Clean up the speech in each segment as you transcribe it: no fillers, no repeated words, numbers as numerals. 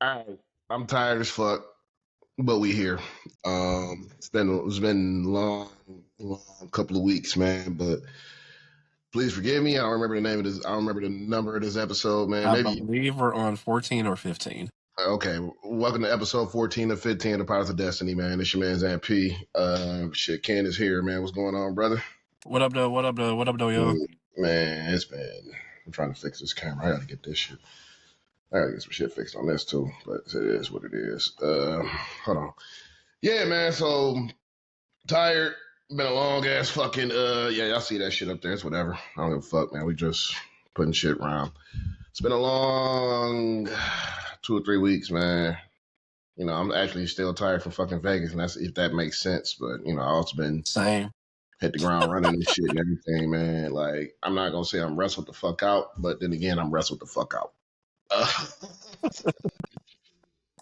Alright, I'm tired as fuck, but we here. It's been long couple of weeks, man. But please forgive me. I don't remember the name of this. I don't remember the number of this episode, man. I Maybe believe we're on 14 or 15. okay. Welcome to episode 14 or 15 of the Pirates of Destiny, man. It's your man's MP. Shit, Ken is here, man. What's going on, brother? What up, though? What up, though? What up, though, yo? Man, it's been. I'm trying to fix this camera. I gotta get this shit. I gotta get some shit fixed on this too, but it is what it is. Hold on. Yeah, man. So tired. Been a long ass fucking. Yeah, y'all see that shit up there. It's whatever. I don't give a fuck, man. We just putting shit around. It's been a long 2 or 3 weeks, man. You know, I'm actually still tired from fucking Vegas, and that's if that makes sense. But you know, I also been Same. hit the ground running and shit and everything, man. Like, I'm not gonna say I'm wrestled the fuck out, but then again, I'm wrestled the fuck out.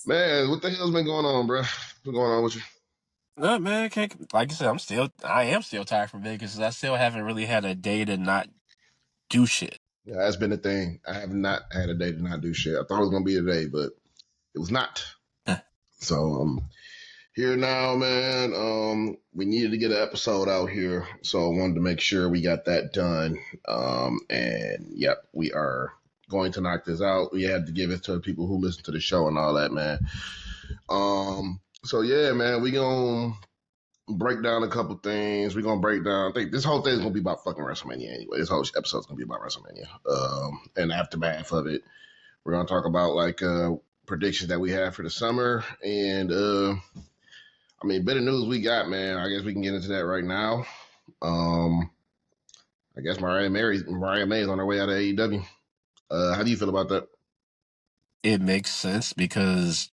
Man, what the hell's been going on, bro? What's going on with you? No, man, can't. Like I said, I am still tired from Vegas. I still haven't really had a day to not do shit. Yeah, that's been the thing. I have not had a day to not do shit. I thought it was gonna be today, but it was not. So here now, man. We needed to get an episode out here, so I wanted to make sure we got that done. And yep, we are going to knock this out. We had to give it to the people who listen to the show and all that, man. So yeah, man, we gonna break down a couple things. We're gonna break down. I think this whole thing is gonna be about fucking WrestleMania anyway. This whole episode's gonna be about WrestleMania. And the aftermath of it. We're gonna talk about like predictions that we have for the summer. And I mean, better news we got, man. I guess we can get into that right now. I guess Mariah May is on her way out of AEW. How do you feel about that? It makes sense because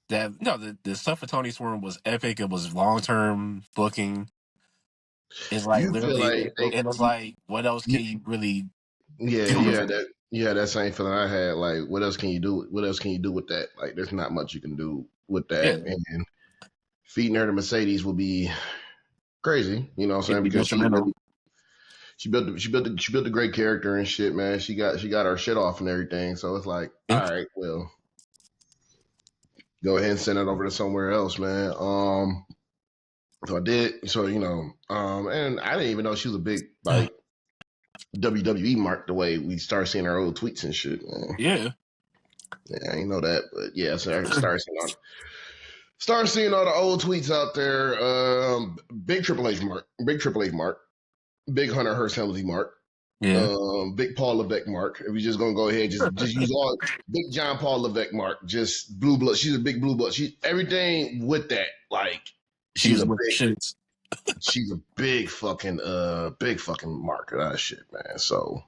the stuff for Tony Storm was epic. It was long term booking. It's like You feel literally, like it was like, what else can you really yeah, do with it? that same feeling I had. Like, what else can you do? What else can you do with that? Like, there's not much you can do with that. Yeah, And feeding her to Mercedes will be crazy. You know what I'm saying? it'd be Because detrimental. she built a great character and shit, man. She got her shit off and everything. So it's like, all right, well, go ahead and send it over to somewhere else, man. So I did. So you know, and I didn't even know she was a big like WWE mark the way we started seeing her old tweets and shit, man. Yeah. Yeah, I didn't know that, but yeah, so I started seeing all the old tweets out there. Big Triple H mark, big Hunter Hearst Helmsley mark, Yeah. big Paul Levesque mark. If we just gonna go ahead, just use all big John Paul Levesque mark, just blue blood. She's a big blue blood. She everything with that, like she's a big fucking mark of that shit, man. So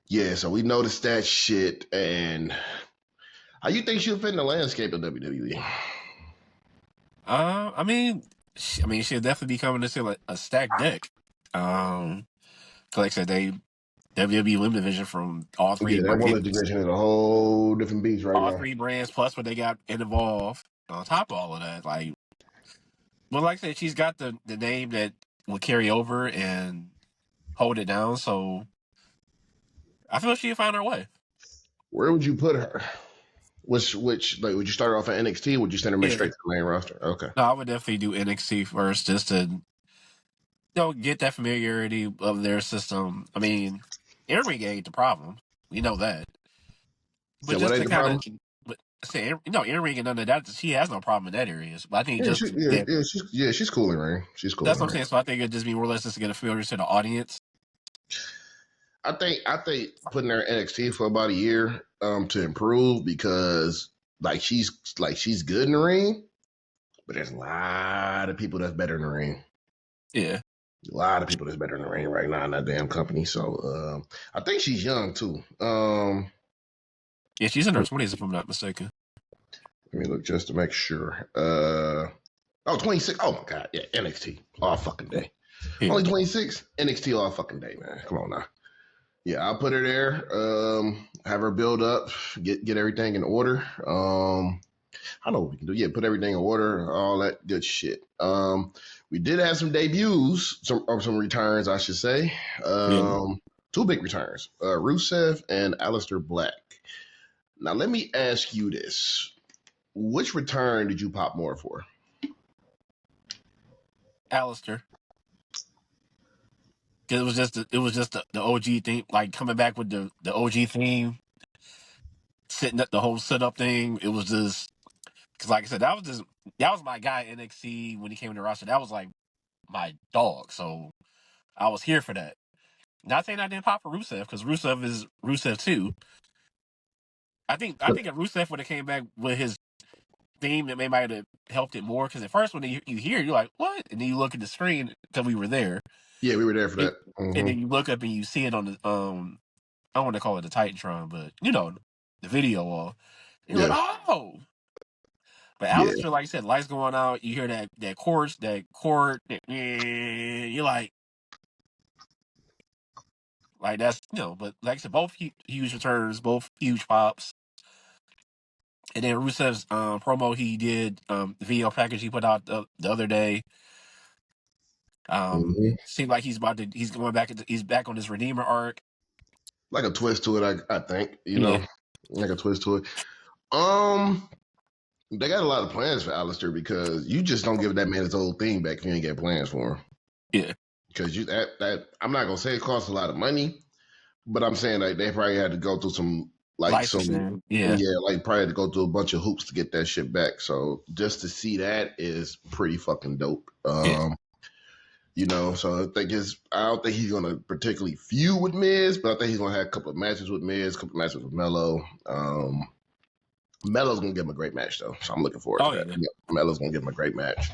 yeah, so we noticed that shit. And how you think she'll fit in the landscape of WWE? I mean, she'll definitely be coming to see a stacked deck. Like I said, they WWE Women Division from all three. Yeah, that women's division is a whole different beast right now. All three brands plus what they got involved on top of all of that. Like, well, like I said, she's got the name that will carry over and hold it down. So I feel she'll find her way. Where would you put her? Which like would you start her off at NXT? Or would you send her straight to the main roster? Okay. No, I would definitely do NXT first just to get that familiarity of their system. I mean, in-ring ain't the problem. We know that. But So just what ain't to the problem? say, in-ring and none of that, she has no problem in that area. But I think she's cool in ring. She's cool. That's what I'm saying. So I think it'd just be more or less just to get a feel to the audience. I think putting her in NXT for about a year to improve, because like she's good in the ring, but there's a lot of people that's better in the ring. Yeah. A lot of people that's better in the ring right now in that damn company. So I think she's young too. Yeah, she's in her 20s if I'm not mistaken. Let me look just to make sure. 26. Oh my god, yeah, NXT all fucking day. Yeah. Only 26. NXT all fucking day, man. Come on now. Yeah, I'll put her there. Have her build up, get everything in order. I know what we can do. Yeah, put everything in order, all that good shit. We did have some debuts, some returns, I should say. Two big returns, Rusev and Aleister Black. Now let me ask you this: which return did you pop more for? Alistair. Because it was just the OG theme, like coming back with the OG theme, setting up the whole setup thing. It was just because, like I said, that was my guy in NXT when he came to the roster. That was like my dog. So I was here for that. Not saying I didn't pop for Rusev because Rusev is Rusev too. I think if Rusev would have came back with his theme, that may might have helped it more. Because at first when you hear it, you're like, what? And then you look at the screen because we were there. Yeah, we were there for It, that. and then you look up and you see it on the I don't want to call it the Titantron, but you know, the video wall. And you're Yeah, like, oh. But yeah. Alistair, like you said, lights going out. You hear that chorus, that chord. You're like that's But like I said, both huge returns, both huge pops. And then Rusev's promo he did, the video package he put out the other day. hmm Seemed like he's going back. He's back on his Redeemer arc. Like a twist to it, I think. Yeah, Like a twist to it. Um, they got a lot of plans for Alistair because you just don't give that man his old thing back if you ain't get plans for him. yeah, Because you that I'm not gonna say it costs a lot of money, but I'm saying like they probably had to go through some licensing. Yeah, yeah, like probably had to go through a bunch of hoops to get that shit back. So just to see that is pretty fucking dope. yeah, So I don't think he's gonna particularly feud with Miz, but I think he's gonna have a couple of matches with Miz, a couple of matches with Mello. Melo's gonna give him a great match though, so I'm looking forward to oh that. yeah, Yeah, Melo's gonna give him a great match.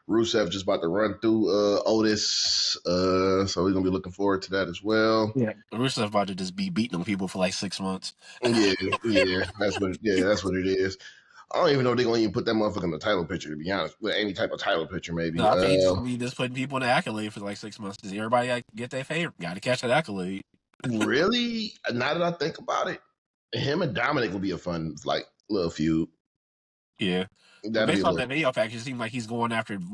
Rusev just about to run through Otis, so we're gonna be looking forward to that as well. yeah. Rusev about to just be beating on people for like 6 months. Yeah, that's what it is. I don't even know if they're gonna even put that motherfucker in the title picture. To be honest, with any type of title picture, maybe. No, I think he's just gonna be just putting people in the accolade for like 6 months. Does everybody get their favor? Got to catch that accolade. Really, now that I think about it, him and Dominic will be a fun like little feud. Yeah, but That'll be a based off little. that video package, it seems like he's going after the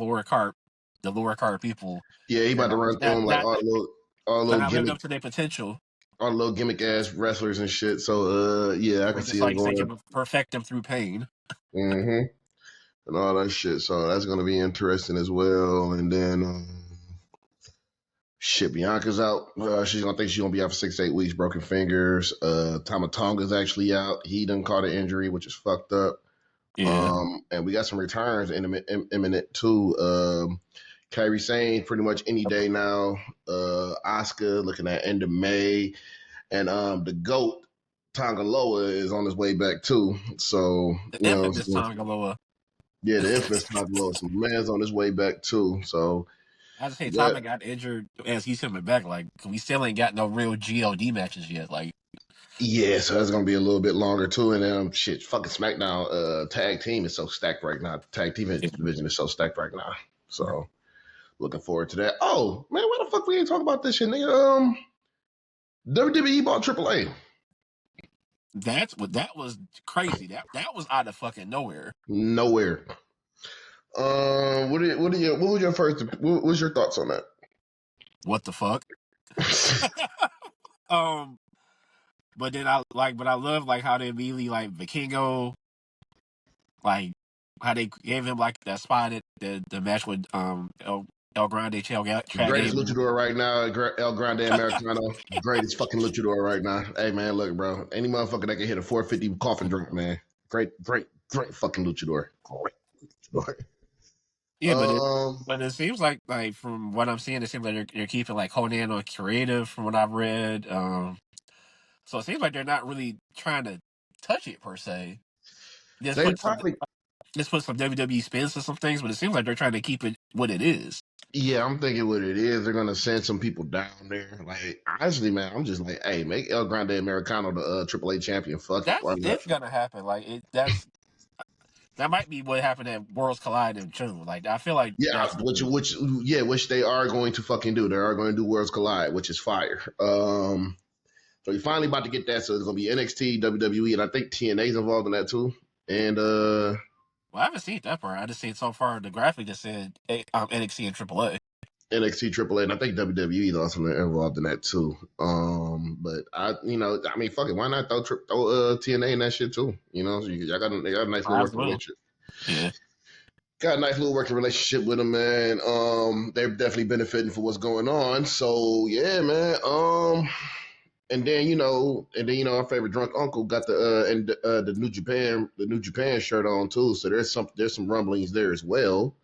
lower card people Yeah, he that about to are run through him like all they're little not living gimmick, up to their potential. all little gimmick ass wrestlers and shit. So yeah, I can Or see just him like going. they can perfect them through pain. Mm-hmm. And all that shit. So that's gonna be interesting as well. And then shit, Bianca's out. She's gonna think she's gonna be out for 6 to 8 weeks, broken fingers. Tama Tonga's actually out. He done caught an injury, which is fucked up. Yeah, And we got some returns imminent too. Kyrie Sane pretty much any day now. Oscar looking at end of May, and the goat Tongaloa is on his way back too. So the infamous Tongaloa. yeah, the infamous Tongaloa, some man's on his way back too. So I just hate that Tama got injured as he's coming back. Like we still ain't got no real GLD matches yet. Like yeah, so that's gonna be a little bit longer too. And shit, fucking SmackDown tag team is so stacked right now. Tag team division is so stacked right now. So looking forward to that. Oh man, why the fuck we ain't talk about this shit, nigga? WWE bought AAA. that was crazy. That was out of fucking nowhere. Nowhere. What was your first? What was your thoughts on that? What the fuck? um, but then but I love like how they immediately like Vikingo, like how they gave him like that spot at the match with El Grande Chad Greatest Gable. luchador right now, El Grande Americano. Greatest fucking luchador right now. Hey man, look, bro. Any motherfucker that can hit a 450 coffin drink, man. Great fucking luchador. Great luchador. Yeah, Um, but it seems like from what I'm seeing, it seems like you're keeping like Conan on creative from what I've read. So it seems like they're not really trying to touch it per se. Just they put some probably just put some WWE spins to some things, but it seems like they're trying to keep it what it is. yeah, I'm thinking what it is. They're gonna send some people down there. Like honestly, man, I'm just like, hey, make El Grande Americano the AAA champion. Fuck it, That's why not? it's gonna happen. Like that might be what happened at Worlds Collide in June. Like I feel like Yeah, that's which they are going to fucking do. They are going to do Worlds Collide, which is fire. So you're finally about to get that. So it's gonna be NXT, WWE, and I think TNA's involved in that too. And well, I haven't seen that part. I just seen so far the graphic that said NXT and AAA. NXT AAA, and I think WWE is also involved in that too. But I mean, fuck it, why not throw TNA in that shit too? You know, so they got a nice little working Absolutely. relationship. Yeah. Got a nice little working relationship with them, man. They're definitely benefiting for what's going on. So yeah, man. Our favorite drunk uncle got the New Japan shirt on too. So there's some rumblings there as well.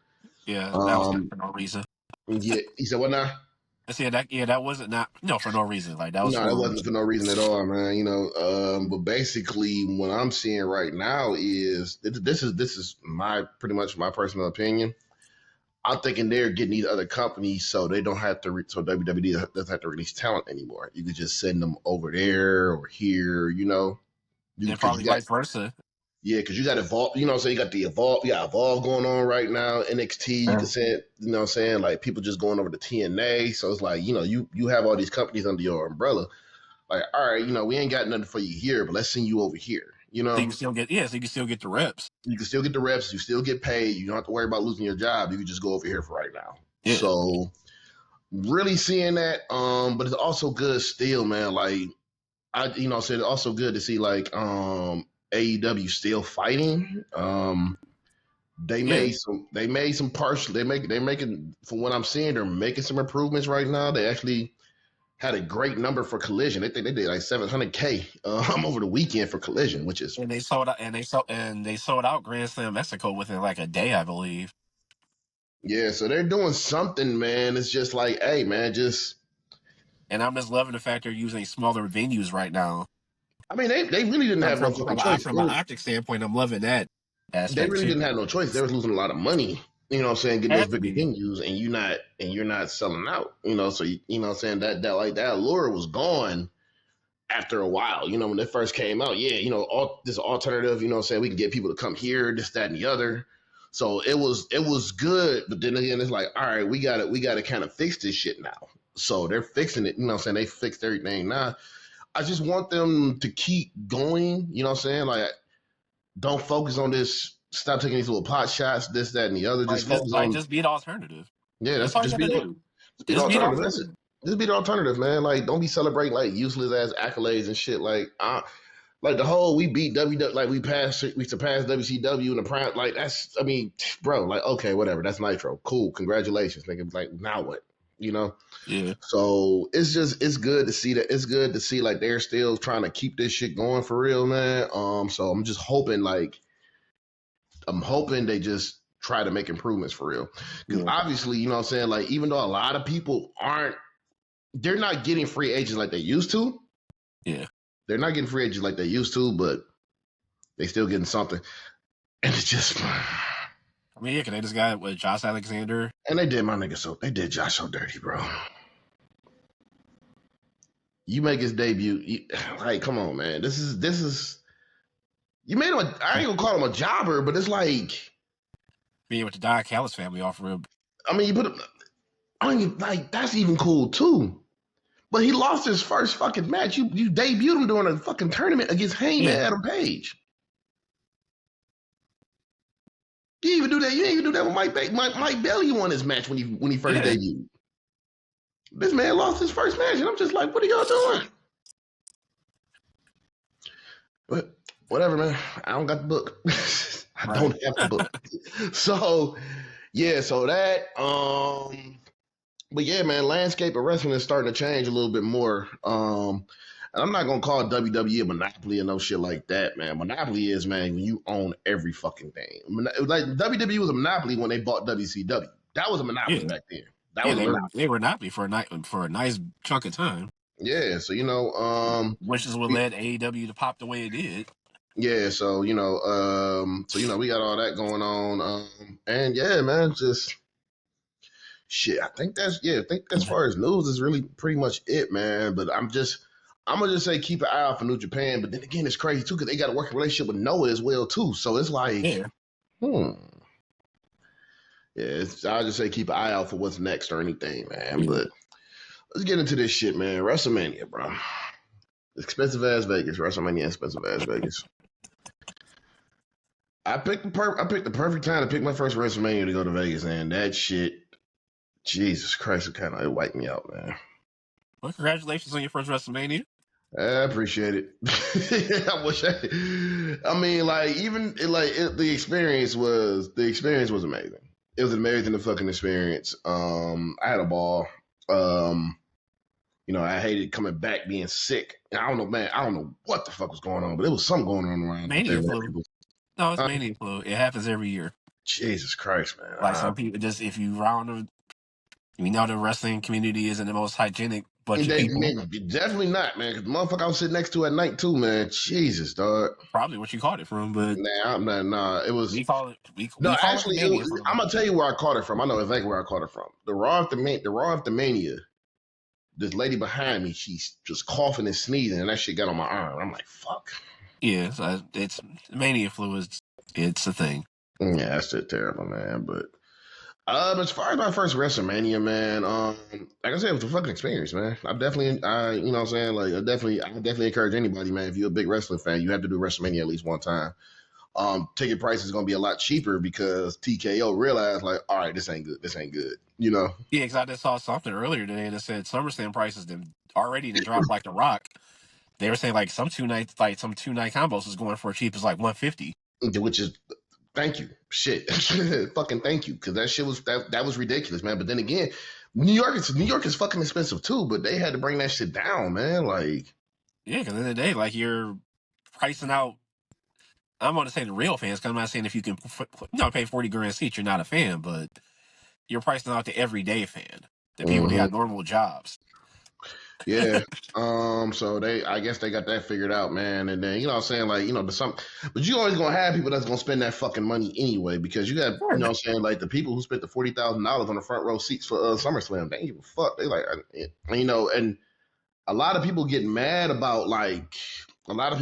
Yeah. That was Um, for no reason. yeah, he said what now? I said that. Yeah, that wasn't not for no reason. Like that was No, that for wasn't for no reason at all, man. But basically, what I'm seeing right now is this is my pretty much my personal opinion. I'm thinking they're getting these other companies so they don't have to, so WWE doesn't have to release talent anymore. You could just send them over there or here, and because probably you got, vice versa. yeah, because you got Evolve, so you got you got Evolve going on right now, NXT, you can send, what I'm saying, like people just going over to TNA. So it's like, you have all these companies under your umbrella. Like, all right, we ain't got nothing for you here, but let's send you over here. So you can still get so you can still get the reps. You can still get the reps, you still get paid, you don't have to worry about losing your job. You can just go over here for right now. Yeah. So really seeing that, but it's also good still, man. Like said it's also good to see like AEW still fighting. Yeah. They made some partial they're making, from what I'm seeing, they're making some improvements right now. They actually had a great number for Collision. They think they did like 700K over the weekend for Collision, which is, And they sold out. And they sold out Grand Slam Mexico within like a day, I believe. yeah. So they're doing something, man. It's just like, hey, man, just. And I'm just loving the fact they're using smaller venues right now. I mean, they really didn't have no fucking choice. From an optic standpoint, I'm loving that They aspect really too. didn't have no choice. They was losing a lot of money. You know what I'm saying? Getting those Had to bigger be. venues, and you're not selling out. So you know what I'm saying, that like that allure was gone after a while. When it first came out, yeah, all this alternative, what I'm saying, we can get people to come here, this, that, and the other. So it was good, but then again, it's like, all right, we gotta kind of fix this shit now. So they're fixing it, what I'm saying, they fixed everything now. I just want them to keep going, what I'm saying? Like, don't focus on this. Stop taking these little pot shots, this, that, and the other. Just focus on, Just be the alternative. yeah, That's all you just got to be do. the Just be the alternative. That's it. alternative. Just be the alternative, man. Like, don't be celebrating like useless ass accolades and shit. Like the whole we beat WWE, like we surpassed WCW in the prime. Like, that's, I mean, bro, like, okay, whatever. That's Nitro. Cool, congratulations, nigga. Like, now what? Yeah. So it's good to see that. It's good to see like they're still trying to keep this shit going for real, man. So I'm hoping they just try to make improvements for real. Because Yeah. obviously, what I'm saying, like, even though a lot of people they're not getting free agents like they used to. Yeah. They're not getting free agents like they used to, but they still getting something. And it's just, I mean, yeah, cause they just got with Josh Alexander. and they did my nigga they did Josh so dirty, bro. You make his debut, like, come on, man. This is, you made him I ain't gonna call him a jobber, but it's like, Being with the Don Callis family off rib. I mean, you put him, I mean, like, that's even cool too. But he lost his first fucking match. You debuted him during a fucking tournament against Heyman Yeah. Adam Page. You didn't even do that. You didn't even do that with Mike Bailey won his match when he first debuted. This man lost his first match, and I'm just like, what are y'all doing? But whatever, man. I don't got the book. I don't have the book. So yeah, so that but yeah, man, landscape of wrestling is starting to change a little bit more. And I'm not gonna call WWE a monopoly or no shit like that, man. Monopoly is, man, when you own every fucking thing. Like, WWE was a monopoly when they bought WCW. That was a monopoly back then. That was a monopoly. They were not for a nice chunk of time. Yeah, so Which is what led AEW to pop the way it did. yeah, so we got all that going on. And yeah, man, just shit. I think as far as news is really pretty much it, man. But I'm gonna just say keep an eye out for New Japan. But then again, it's crazy too because they got a working relationship with Noah as well too. So it's like, yeah. I'll just say keep an eye out for what's next or anything, man. Yeah. But let's get into this shit, man. Wrestlemania, bro. Expensive ass Vegas. Wrestlemania, expensive ass Vegas. I picked the perfect time to pick my first WrestleMania to go to Vegas, and that shit Jesus Christ, it wiped me out, man. Well, congratulations on your first WrestleMania. I appreciate it. I mean, like, the experience was amazing. It was an amazing fucking experience. I had a ball. Um, I hated coming back being sick. And I don't know, man. I don't know what the fuck was going on, but there was something going on around out there. Mania flu. People, No, it's Mania flu. It happens every year. Jesus Christ, man. Like some people, just if you round, we know the wrestling community isn't the most hygienic bunch of people. Definitely not, man. Because the motherfucker I was sitting next to at night too, man. Jesus, dog. Probably what you caught it from, but Nah. It was. we call it No, we call it the actually, Mania flu. I'm gonna tell you where I caught it from. I know exactly where I caught it from. The Raw after Mania. This lady behind me, she's just coughing and sneezing, and that shit got on my arm. I'm like, fuck. Yeah, so it's Mania flu it's a thing. Yeah, that's just terrible, man. But as far as my first WrestleMania, man, like I said, it was a fucking experience, man. You know what I'm saying? Like, I definitely encourage anybody, man. If you're a big wrestling fan, you have to do WrestleMania at least one time. Ticket price is gonna be a lot cheaper because TKO realized, like, all right, this ain't good. This ain't good. You know? Yeah, because I just saw something earlier today that said SummerSlam prices already dropped like the Rock. They were saying like some two night combos is going for as cheap as like $150. Which is thank you. Shit. Fucking thank you. Because that shit was that was ridiculous, man. But then again, New York is fucking expensive too, but they had to bring that shit down, man. Like, yeah, because at the end of the day, like you're pricing out. I'm going to say the real fans, because I'm not saying if you can pay 40 grand a seat, you're not a fan, but you're pricing out the everyday fan, the people that got normal jobs. Yeah. So I guess they got that figured out, man. And then, you know what I'm saying? Like, but you always gonna have people that's gonna spend that fucking money anyway, because you got, you know what I'm saying? Like the people who spent the $40,000 on the front row seats for SummerSlam, they ain't give a fuck. They like, and a lot of people get mad about, like, why are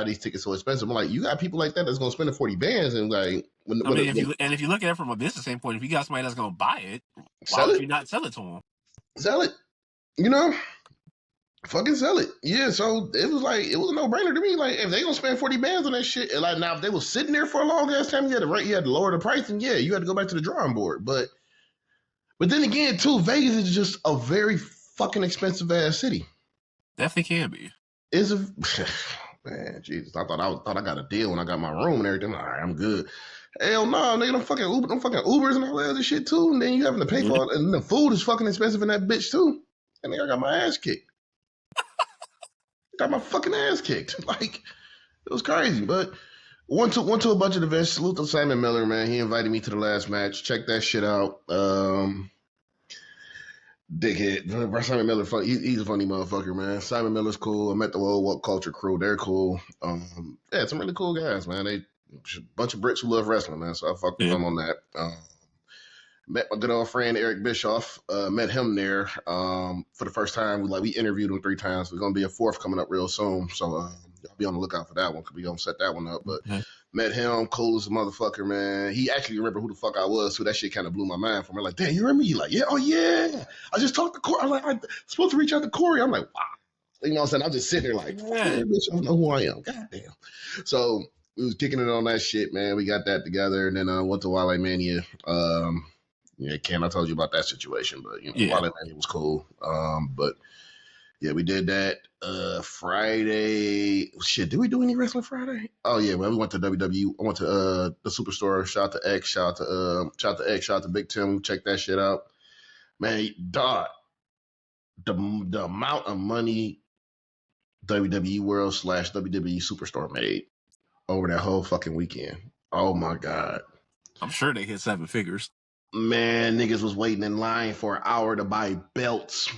these tickets so expensive? I'm like, you got people like that that's gonna spend the 40 bands and like, if you look at it from a business standpoint, if you got somebody that's going to buy it, why sell would it, you not sell it to them? sell it, you know. Fucking sell it. Yeah, so it was a no-brainer to me. Like, if they gonna spend 40 bands on that shit, and like now if they was sitting there for a long ass time, you had to lower the price, and yeah, you had to go back to the drawing board. But then again, too, Vegas is just a very fucking expensive ass city. Definitely can be. Is a man, Jesus. I thought I got a deal when I got my room and everything. All right, I'm good. Hell no, nigga, them fucking Ubers and all that other shit too. And then you having to pay for it, and the food is fucking expensive in that bitch too. And then I got my ass kicked. Got my fucking ass kicked. Like, it was crazy. But went to a bunch of events. Salute to Simon Miller, man. He invited me to the last match. Check that shit out. Dickhead. Simon Miller, he's a funny motherfucker, man. Simon Miller's cool. I met the World Walk Culture crew. They're cool. Yeah, some really cool guys, man. They a bunch of Brits who love wrestling, man. So I fucked with them on that. Met my good old friend Eric Bischoff. Met him there for the first time. We interviewed him 3 times. There's gonna be a 4th coming up real soon, so I'll be on the lookout for that one because we gonna set that one up. But met him, cool as a motherfucker, man. He actually remembered who the fuck I was, so that shit kind of blew my mind for me. Like, damn, you remember me? Like, yeah, oh yeah. I just talked to Corey. I'm like, I'm supposed to reach out to Corey. I'm like, wow. You know what I'm saying? I'm just sitting there like, bitch, I don't know who I am. God damn. So we was kicking it on that shit, man. We got that together, and then went to Wrestlemania. Yeah, Ken, I told you about that situation, but Wrestlemania was cool. But yeah, we did that Friday. Shit, did we do any wrestling Friday? Oh yeah, man, we went to WWE. I went to the Superstore. Shout out to X. Shout out to X. Shout out to Big Tim. Check that shit out, man. Dog, the amount of money WWE World / WWE Superstore made over that whole fucking weekend. Oh my god. I'm sure they hit 7 figures. Man, niggas was waiting in line for an hour to buy belts.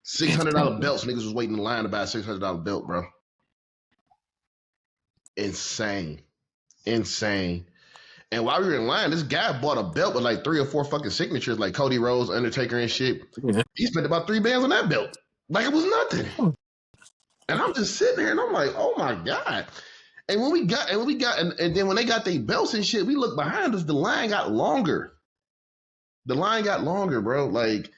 $600 belts. Niggas was waiting in line to buy a $600 belt, bro. Insane. And while we were in line, this guy bought a belt with like 3 or 4 fucking signatures, like Cody Rhodes, Undertaker, and shit. Yeah. He spent about 3 bands on that belt. Like it was nothing. And I'm just sitting there and I'm like, oh my God. And then when they got their belts and shit, we looked behind us, the line got longer. Bro. Like,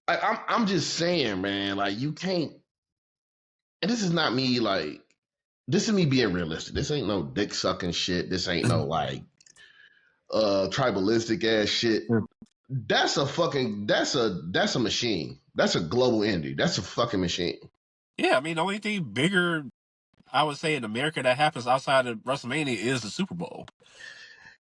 I'm just saying, man, like you can't, and this is not me like this is me being realistic. This ain't no dick sucking shit. This ain't no like tribalistic ass shit. That's a machine. That's a global indie. That's a fucking machine. Yeah, I mean, the only thing bigger I would say in America that happens outside of WrestleMania is the Super Bowl.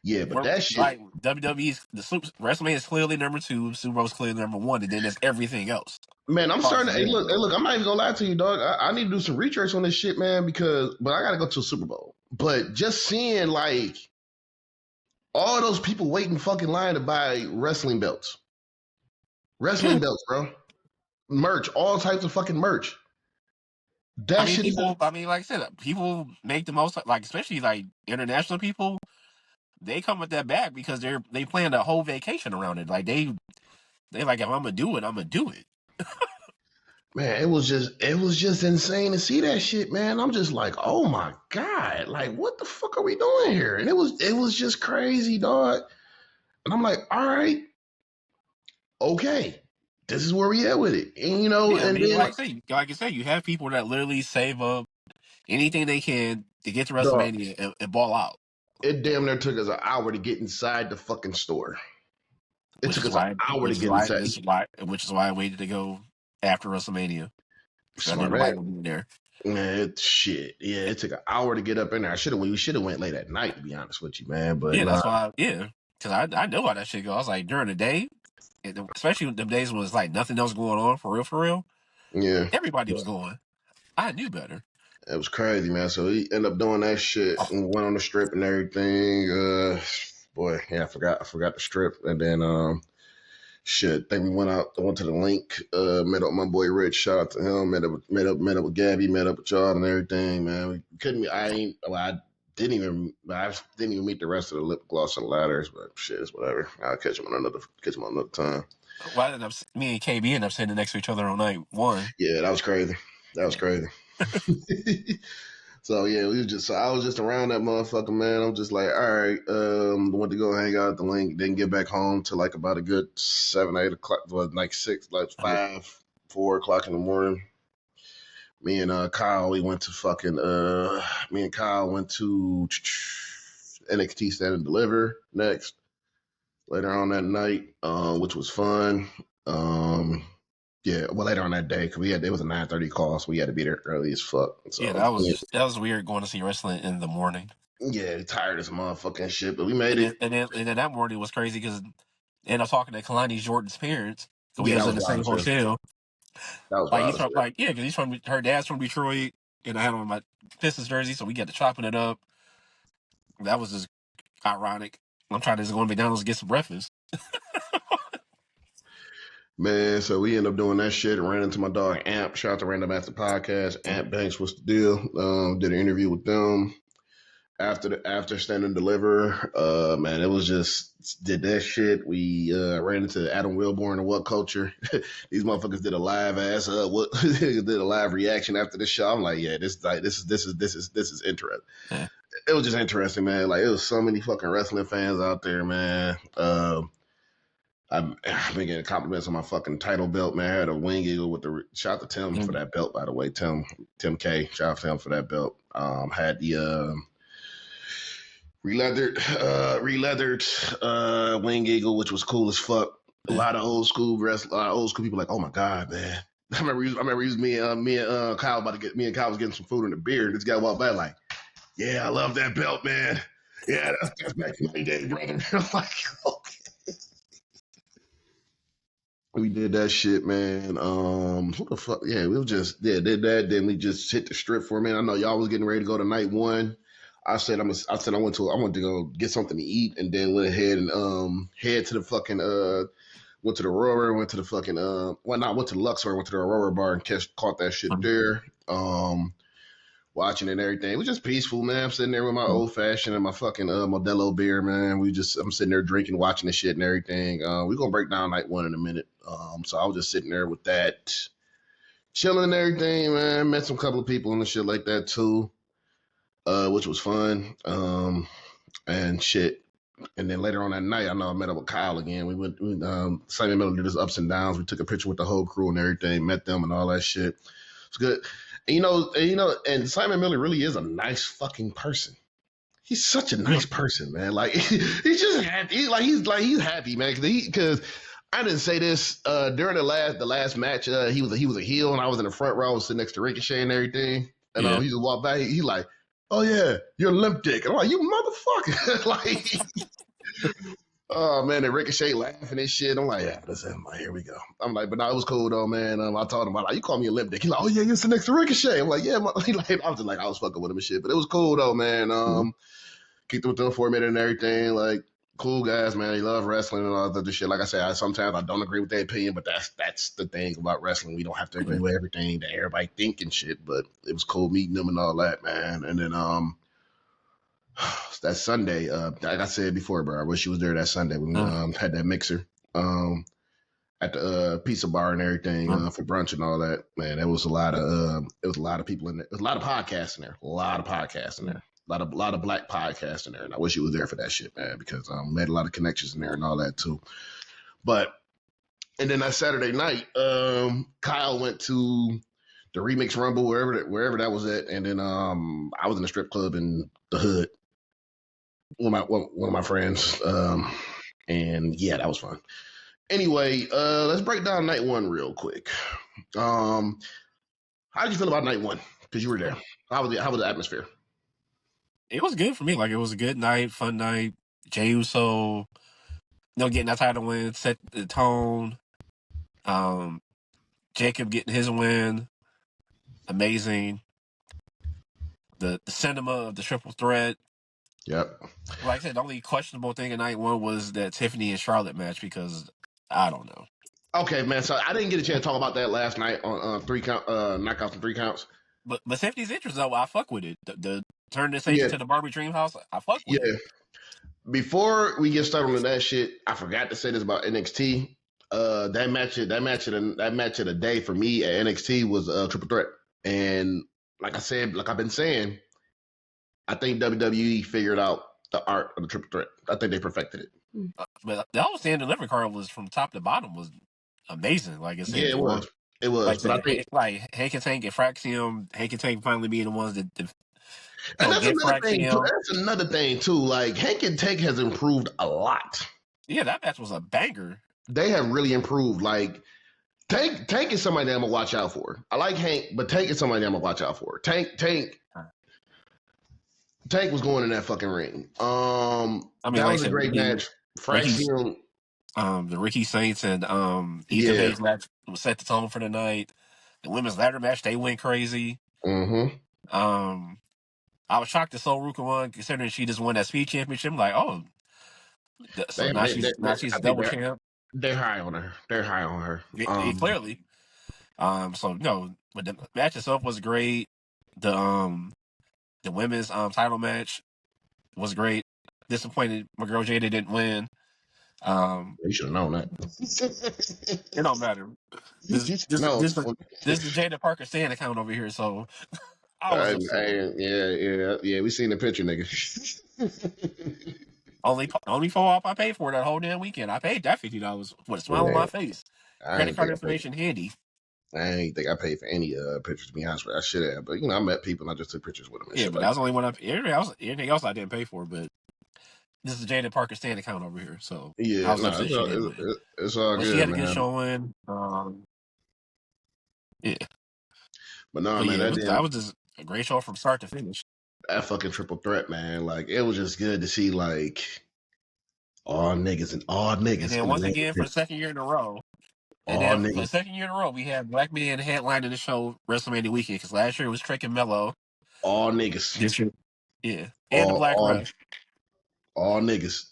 Yeah, but that shit, Like WWE's WrestleMania is clearly number two, Super Bowl is clearly number one, and then there's everything else. man. I'm As far as starting to. America Hey, goes. look. I'm not even gonna lie to you, dog. I need to do some research on this shit, man. But I gotta go to a Super Bowl. But just seeing like all those people waiting fucking line to buy wrestling belts, bro. Merch, all types of fucking merch. I That mean, shit is. people. I mean, like I said, people make the most. Like especially like international people, they come with that bag because they plan a whole vacation around it. Like they like if I'm gonna do it, I'm gonna do it. Man, it was just insane to see that shit, man. I'm just like, oh my god, like what the fuck are we doing here? And it was just crazy, dog. And I'm like, all right, okay, this is where we at with it. And Yeah, I and mean, then like I say, you have people that literally save up anything they can to get to dog, WrestleMania and ball out. it damn near took us an hour to get inside the fucking store. It took us an hour to get inside. Which is why I waited to go after WrestleMania because I knew Smart nobody man. would be there. Man, shit. Yeah, it took an hour to get up in there. We should have went late at night, to be honest with you, man. But Yeah, nah, that's why. Yeah, because I know how that shit go. I was like during the day, especially the days when it's like nothing else going on for real, for real. yeah. Everybody was going. I knew better. It was crazy, man. So he ended up doing that shit and went on the strip and everything. Boy, yeah, I forgot the strip. And then shit, think we went to the link, met up with my boy Rich, shout out to him, met up with Gabby, met up with y'all and everything, man. We couldn't I didn't even meet the rest of the lip gloss and ladders, but shit, it's whatever. I'll catch him on another time. Well, me and KB ended up sitting next to each other on night one. Yeah, that was crazy. That was Yeah. crazy. So yeah, I was just around that motherfucker, man. I'm just like, all right, went to go hang out at the link, didn't get back home till like about a good 7, 8 o'clock, well, like 6, like 5, 4 o'clock in the morning. Me and Kyle, me and Kyle went to NXT Stand and Deliver next later on that night, which was fun. Um, yeah, well, later on that day, because it was a 9:30 call, so we had to be there early as fuck. Yeah, So yeah, that was weird going to see wrestling in the morning. yeah, tired of this motherfucking shit, but we made it. And then that morning was crazy because ended up talking to Kalani Jordan's parents. So we Yeah, was that in was the wild same as hell. hotel. That was Like wild he's as from hell. because he's from her dad's from Detroit, and I had on my Pistons jersey, so we got to chopping it up. That was just ironic. I'm trying to just go to McDonald's and get some breakfast. Man, so we ended up doing that shit and ran into my dog Amp. Shout out to Random After Podcast. Amp Banks was the deal. Did an interview with them after Stand and Deliver. Man, it was just did that shit. We ran into Adam Wilborn and What Culture. These motherfuckers did a live did a live reaction after the show. I'm like, yeah, this is interesting. Yeah. It was just interesting, man. Like it was so many fucking wrestling fans out there, man. I've been getting compliments on my fucking title belt, man. I had a wing eagle with the shout out to Tim for that belt, by the way. Tim K. Shout out to him for that belt. Had the re-leathered wing eagle, which was cool as fuck. A lot of old school people like, oh my god, man. I remember me and Kyle was getting some food and a beer. And this guy walked by like, yeah, I love that belt, man. Yeah, that's back in my day, brother. I'm like, okay. We did that shit, man. What the fuck? Yeah, did that. Then we just hit the strip for a minute. I know y'all was getting ready to go to night one. I went to go get something to eat, and then went ahead and head to the fucking went to the Aurora, went to the fucking went to the Luxor, went to the Aurora bar and caught that shit there. Watching and everything. It was just peaceful, man. I'm sitting there with my old fashioned and my fucking Modelo beer, man. I'm sitting there drinking, watching the shit and everything. We're gonna break down night one in a minute. So I was just sitting there with that, chilling and everything, man. Met some couple of people and shit like that too, which was fun. And shit. And then later on that night, I know I met up with Kyle again. Same middle did his ups and downs. We took a picture with the whole crew and everything, met them and all that shit. It's good. And Simon Miller really is a nice fucking person. He's such a nice person, man. Like he's just happy. He's happy, man. Because I didn't say this during the last match. He was a heel, and I was in the front row, sitting next to Ricochet and everything. And Yeah. he just walked by. He like, oh yeah, you're limp dick. And I'm like, you motherfucker. Like, oh man, and Ricochet laughing and shit. I'm like, yeah, listen, I'm like, here we go. I'm like, but no, it was cool though, man. I told him, like, you call me a limp dick. He's like, oh yeah, you're sitting next to Ricochet. I'm like, yeah, I was just like, I was fucking with him and shit. But it was cool though, man. Kicked with them for a minute and everything. Like, cool guys, man. They love wrestling and all that other shit. Like I said, sometimes I don't agree with their opinion, but that's the thing about wrestling. We don't have to agree with everything that everybody think and shit. But it was cool meeting them and all that, man. And then that Sunday, like I said before, bro, I wish you was there that Sunday when we had that mixer at the pizza bar and everything for brunch and all that. Man, there was a lot of people in there. There was a lot of podcasts in there. A lot of podcasts in there. A lot of black podcasts in there, and I wish you was there for that shit, man, because made a lot of connections in there and all that too. And then that Saturday night, Kyle went to the Remix Rumble wherever that was at, and then I was in a strip club in the hood with one of my friends, and yeah, that was fun. Anyway, let's break down night one real quick. How did you feel about night one? Because you were there. How was the atmosphere? It was good for me. Like, it was a good night, fun night. Jey Uso, getting that title win, set the tone. Jacob getting his win, amazing. The cinema of the triple threat. Yep. Like I said, the only questionable thing in night one was that Tiffany and Charlotte match, because I don't know. Okay, man. So I didn't get a chance to talk about that last night on knockouts and 3 counts. But Tiffany's interest, though, I fuck with it. The turn this station to the Barbie Dream House, I fuck with it. Before we get started on that shit, I forgot to say this about NXT. That match of the day for me at NXT was triple threat, and like I said, like I've been saying, I think WWE figured out the art of the triple threat. I think they perfected it. But the whole stand delivery card was from top to bottom was amazing. Like I said, Yeah, it was. It was. Like, but I think Hank and Tank and Fraxium, Hank and Tank finally being the ones that and that's get another thing too. Fraxium. That's another thing too. Like Hank and Tank has improved a lot. Yeah, that match was a banger. They have really improved. Like Tank is somebody that I'm gonna watch out for. I like Hank, but Tank is somebody that I'm gonna watch out for. Tank was going in that fucking ring. I mean, that was a great match. Fraxium, the Ricky Saints and Ethan Page match was set the tone for the night. The women's ladder match, they went crazy. Mm-hmm. I was shocked that Sol Ruka won, considering she just won that speed championship. I'm like, oh, so now she's double champ. They're high on her. Clearly. So no, but the match itself was great. The women's title match was great. Disappointed my girl Jada didn't win. You should have known that. It don't matter. This is Jada Parker stand account over here, so I was upset. Yeah. We seen the picture, nigga. only co-op I paid for that whole damn weekend. I paid that $50 with a smile on my face. Credit card information handy. I ain't think I paid for any pictures, to be honest with you. I should have, but I met people and I just took pictures with them. And yeah, shit but that was only one I. Everything else I didn't pay for, but this is Jada Parker stand account over here, so yeah, I was upset she didn't win. It's all good. She had a good showing. Yeah, but no, man, that was just a great show from start to finish. That fucking triple threat, man. Like, it was just good to see, like, all niggas. And then once again, for the second year in a row, for the second year in a row, we had black men headlining the show WrestleMania weekend, because last year it was Trick and Mello. All niggas. This year, yeah, and the Black Ref. All niggas.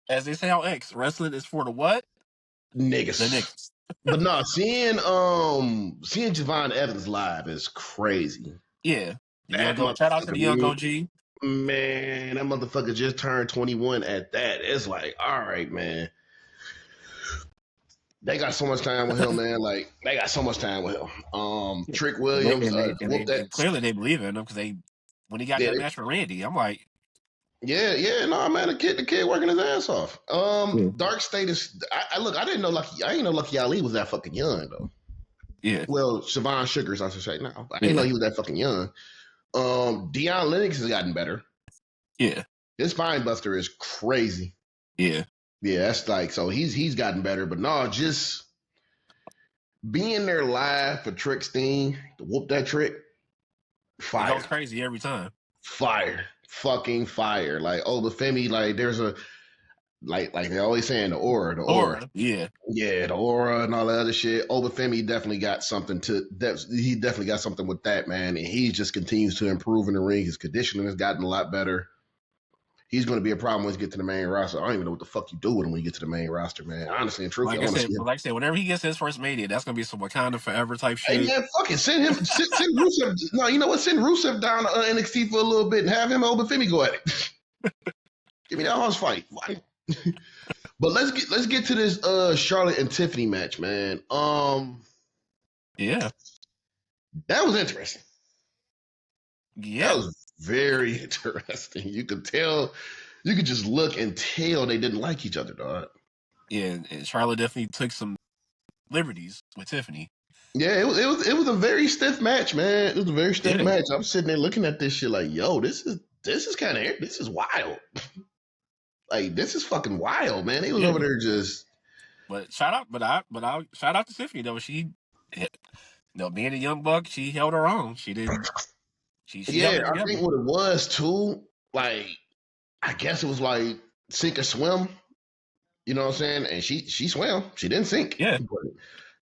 As they say on X, wrestling is for the what? Niggas. The niggas. But no, seeing Javon Evans live is crazy. Yeah. Shout out to the young OG. Man, that motherfucker just turned 21 at that. It's like, all right, man. They got so much time with him, man. Like, they got so much time with him. Trick Williams, clearly they believe in him, because when he got that match for Randy, I'm like, no, man, the kid working his ass off. Dark Status. I didn't know Lucky Ali was that fucking young though. Yeah. Well, Siobhan Sugars, I should say. No, I didn't know Yeah. he was that fucking young. Deion Lennox has gotten better. Yeah. His spine buster is crazy. Yeah. Yeah, that's like so he's gotten better, but no, just being there live for Trick Steen to whoop that trick, It goes fire, crazy every time. fire, fucking fire. Like Obafemi, like there's a like they always saying the aura. Or yeah. Yeah, the aura and all that other shit. Obafemi definitely got something to that. He definitely got something with that, man. And he just continues to improve in the ring. His conditioning has gotten a lot better. He's going to be a problem when he get to the main roster. I don't even know what the fuck you do with him when you get to the main roster, man. Honestly and truthfully, I want to see him. Like I said, whenever he gets his first Mania, that's gonna be some Wakanda Forever type Hey shit. man, fuck it. Send him. Send Rusev. No, you know what? Send Rusev down to NXT for a little bit and have him and Obafemi go at it. Give me that horse fight. But let's get to this Charlotte and Tiffany match, man. Yeah. That was interesting. Yeah. That was very interesting. You could tell, you could just look and tell they didn't like each other, dog. Yeah. And Charlotte definitely took some liberties with Tiffany. Yeah, it was a very stiff match, man. It was a very stiff match. I'm sitting there looking at this shit like, yo, this is kind of this is wild. Like this is fucking wild, man. He was over there just. But shout out to Tiffany though. She, being a young buck, she held her own. She didn't. She held Yeah, it I together. think what it was too. Like, I guess it was like sink or swim. You know what I'm saying? And she swam. She didn't sink. Yeah. But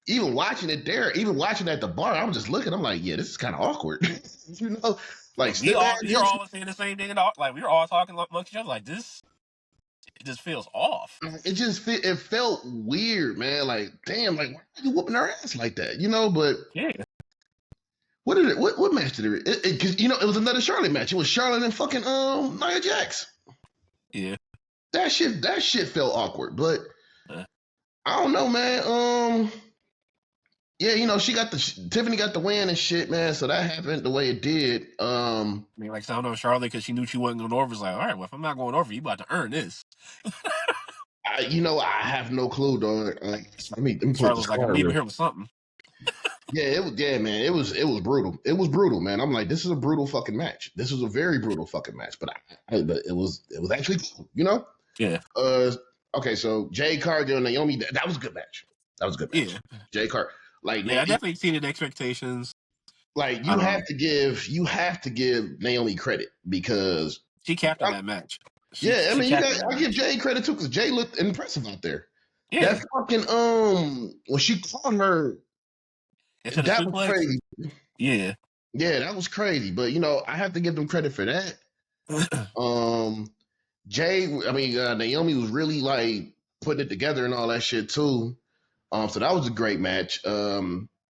even watching it there, even watching at the bar, I was just looking. I'm like, yeah, this is kind of awkward. You know, like We are all saying the same thing. Like we were all talking amongst each other. Like this, it just feels off. it just it felt weird, man. Like, damn, like why are you whooping her ass like that? You know, but Yeah. what match did it? Because you know, it was another Charlotte match. It was Charlotte and fucking Nia Jax. Yeah. That shit felt awkward, but I don't know, man. Yeah, you know, Tiffany got the win and shit, man. So that happened the way it did. I mean, like, I don't know, Charlotte, because she knew she wasn't going over. Was like, all right, well, if I'm not going over, you about to earn this. I have no clue, dog. Let me pull up Charlotte the was like, I'm card leaving real. here with something. Yeah, man. It was brutal. It was brutal, man. I'm like, this is a brutal fucking match. This was a very brutal fucking match, but it was actually cool, you know. Yeah. Okay, so Jay Cargill and Naomi, that was a good match. That was a good match. Yeah. Jay Cargill, like, Yeah, I definitely exceeded expectations. like you have to give Naomi credit because she captained that match. I mean, I give Jay credit too because Jay looked impressive out there. Yeah. That fucking when she caught her, that was crazy. Yeah. Yeah, that was crazy. But you know, I have to give them credit for that. Naomi was really like putting it together and all that shit too. So that was a great match.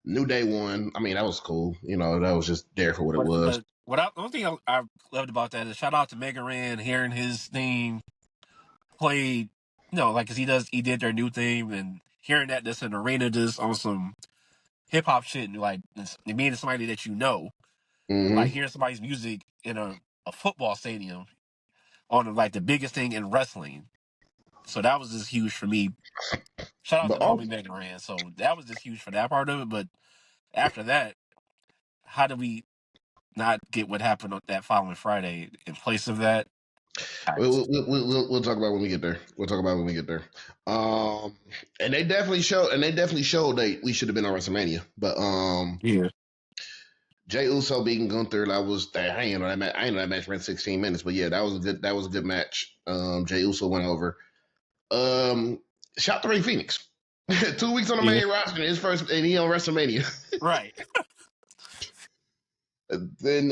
New Day won. I mean, that was cool. You know, that was just there for what it was. The one thing I loved about that is shout out to Mega Ran, hearing his theme played, like, cause he did their new theme, and hearing that this an arena just on some hip hop shit, and like being somebody that like hearing somebody's music in a football stadium on like the biggest thing in wrestling. So that was just huge for me. Shout out to Naomi Mega Ran. So that was just huge for that part of it. But after that, how do we not get what happened on that following Friday in place of that? We'll talk about when we get there. And they definitely showed that we should have been on WrestleMania. But yeah. Jey Uso beating Gunther, I ain't know that match ran 16 minutes, but yeah, that was a good match. Jey Uso went over. Shout to Ray Phoenix. 2 weeks on the main roster, his first, and he on WrestleMania. Right. Then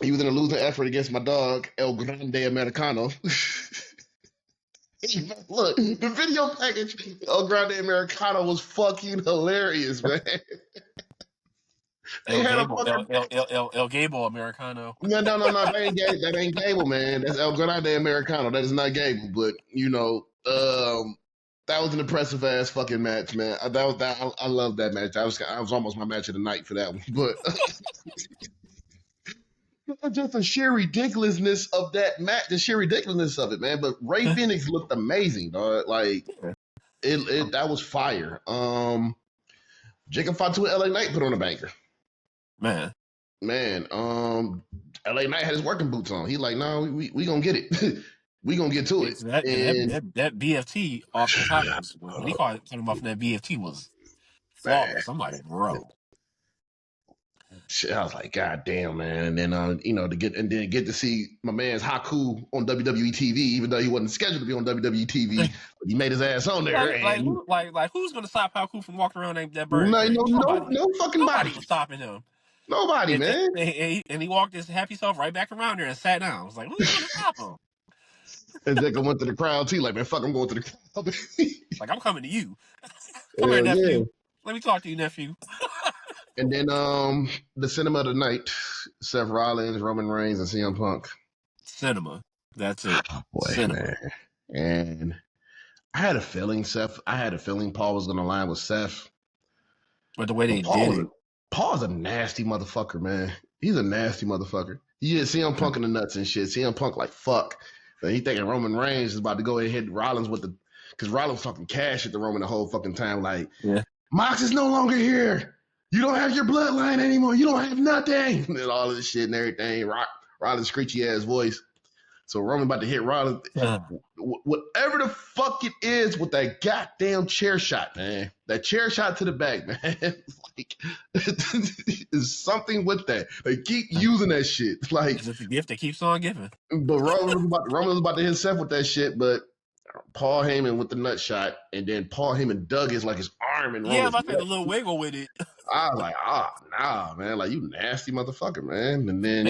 he was in a losing effort against my dog, El Grande Americano. Look, the video package, El Grande Americano was fucking hilarious, man. El Gable Americano. No, that ain't Gable, man. That's El Grande Americano. That is not Gable, but you know, that was an impressive ass fucking match, man. I love that match. I was almost my match of the night for that one, but just the sheer ridiculousness of that match, the sheer ridiculousness of it, man. But Ray Phoenix looked amazing, dog. Like that was fire. Jacob Fatu and LA Knight put on a banker. Man. Man, LA Knight had his working boots on. He like, no, we gonna get it. We gonna get to it. And That BFT off the top was when he caught him off that BFT was man, flawless. I'm like, bro. shit, I was like, God damn, man. And then to get to see my man's Haku on WWE TV, even though he wasn't scheduled to be on WWE TV, but he made his ass on there. And Who's gonna stop Haku from walking around that Burger no, King? Nobody. no fucking Nobody body. was stopping him. Nobody, man. And he walked his happy self right back around there and sat down. I was like, who's gonna stop him? And Jacob went to the crowd too, like, man, fuck, I'm going to the crowd. Like, I'm coming to you. Come here, Hell yeah. nephew. Let me talk to you, nephew. And then the cinema of the night, Seth Rollins, Roman Reigns, and CM Punk. Cinema. That's it. Boy, Cinema. man. And I had a feeling Paul was gonna line with Seth. But the way they did it. Paul's a nasty motherfucker, man. He's a nasty motherfucker. You just CM Punk in the nuts and shit. CM Punk like fuck. But he thinking Roman Reigns is about to go ahead and hit Rollins with the, because Rollins talking cash at the Roman the whole fucking time. Like, yeah. Mox is no longer here. You don't have your bloodline anymore. You don't have nothing. And all of this shit and everything. Rollins' screechy ass voice. So Roman about to hit Rollins. Whatever the fuck it is with that goddamn chair shot, man. That chair shot to the back, man. Like, there's something with that. They keep using that shit. Like, it's just a gift that keeps on giving. But Roman was about to hit Seth with that shit, but Paul Heyman with the nut shot, and then Paul Heyman dug his arm and yeah, I had a little wiggle with it. I was like, nah, man, like you nasty motherfucker, man. And then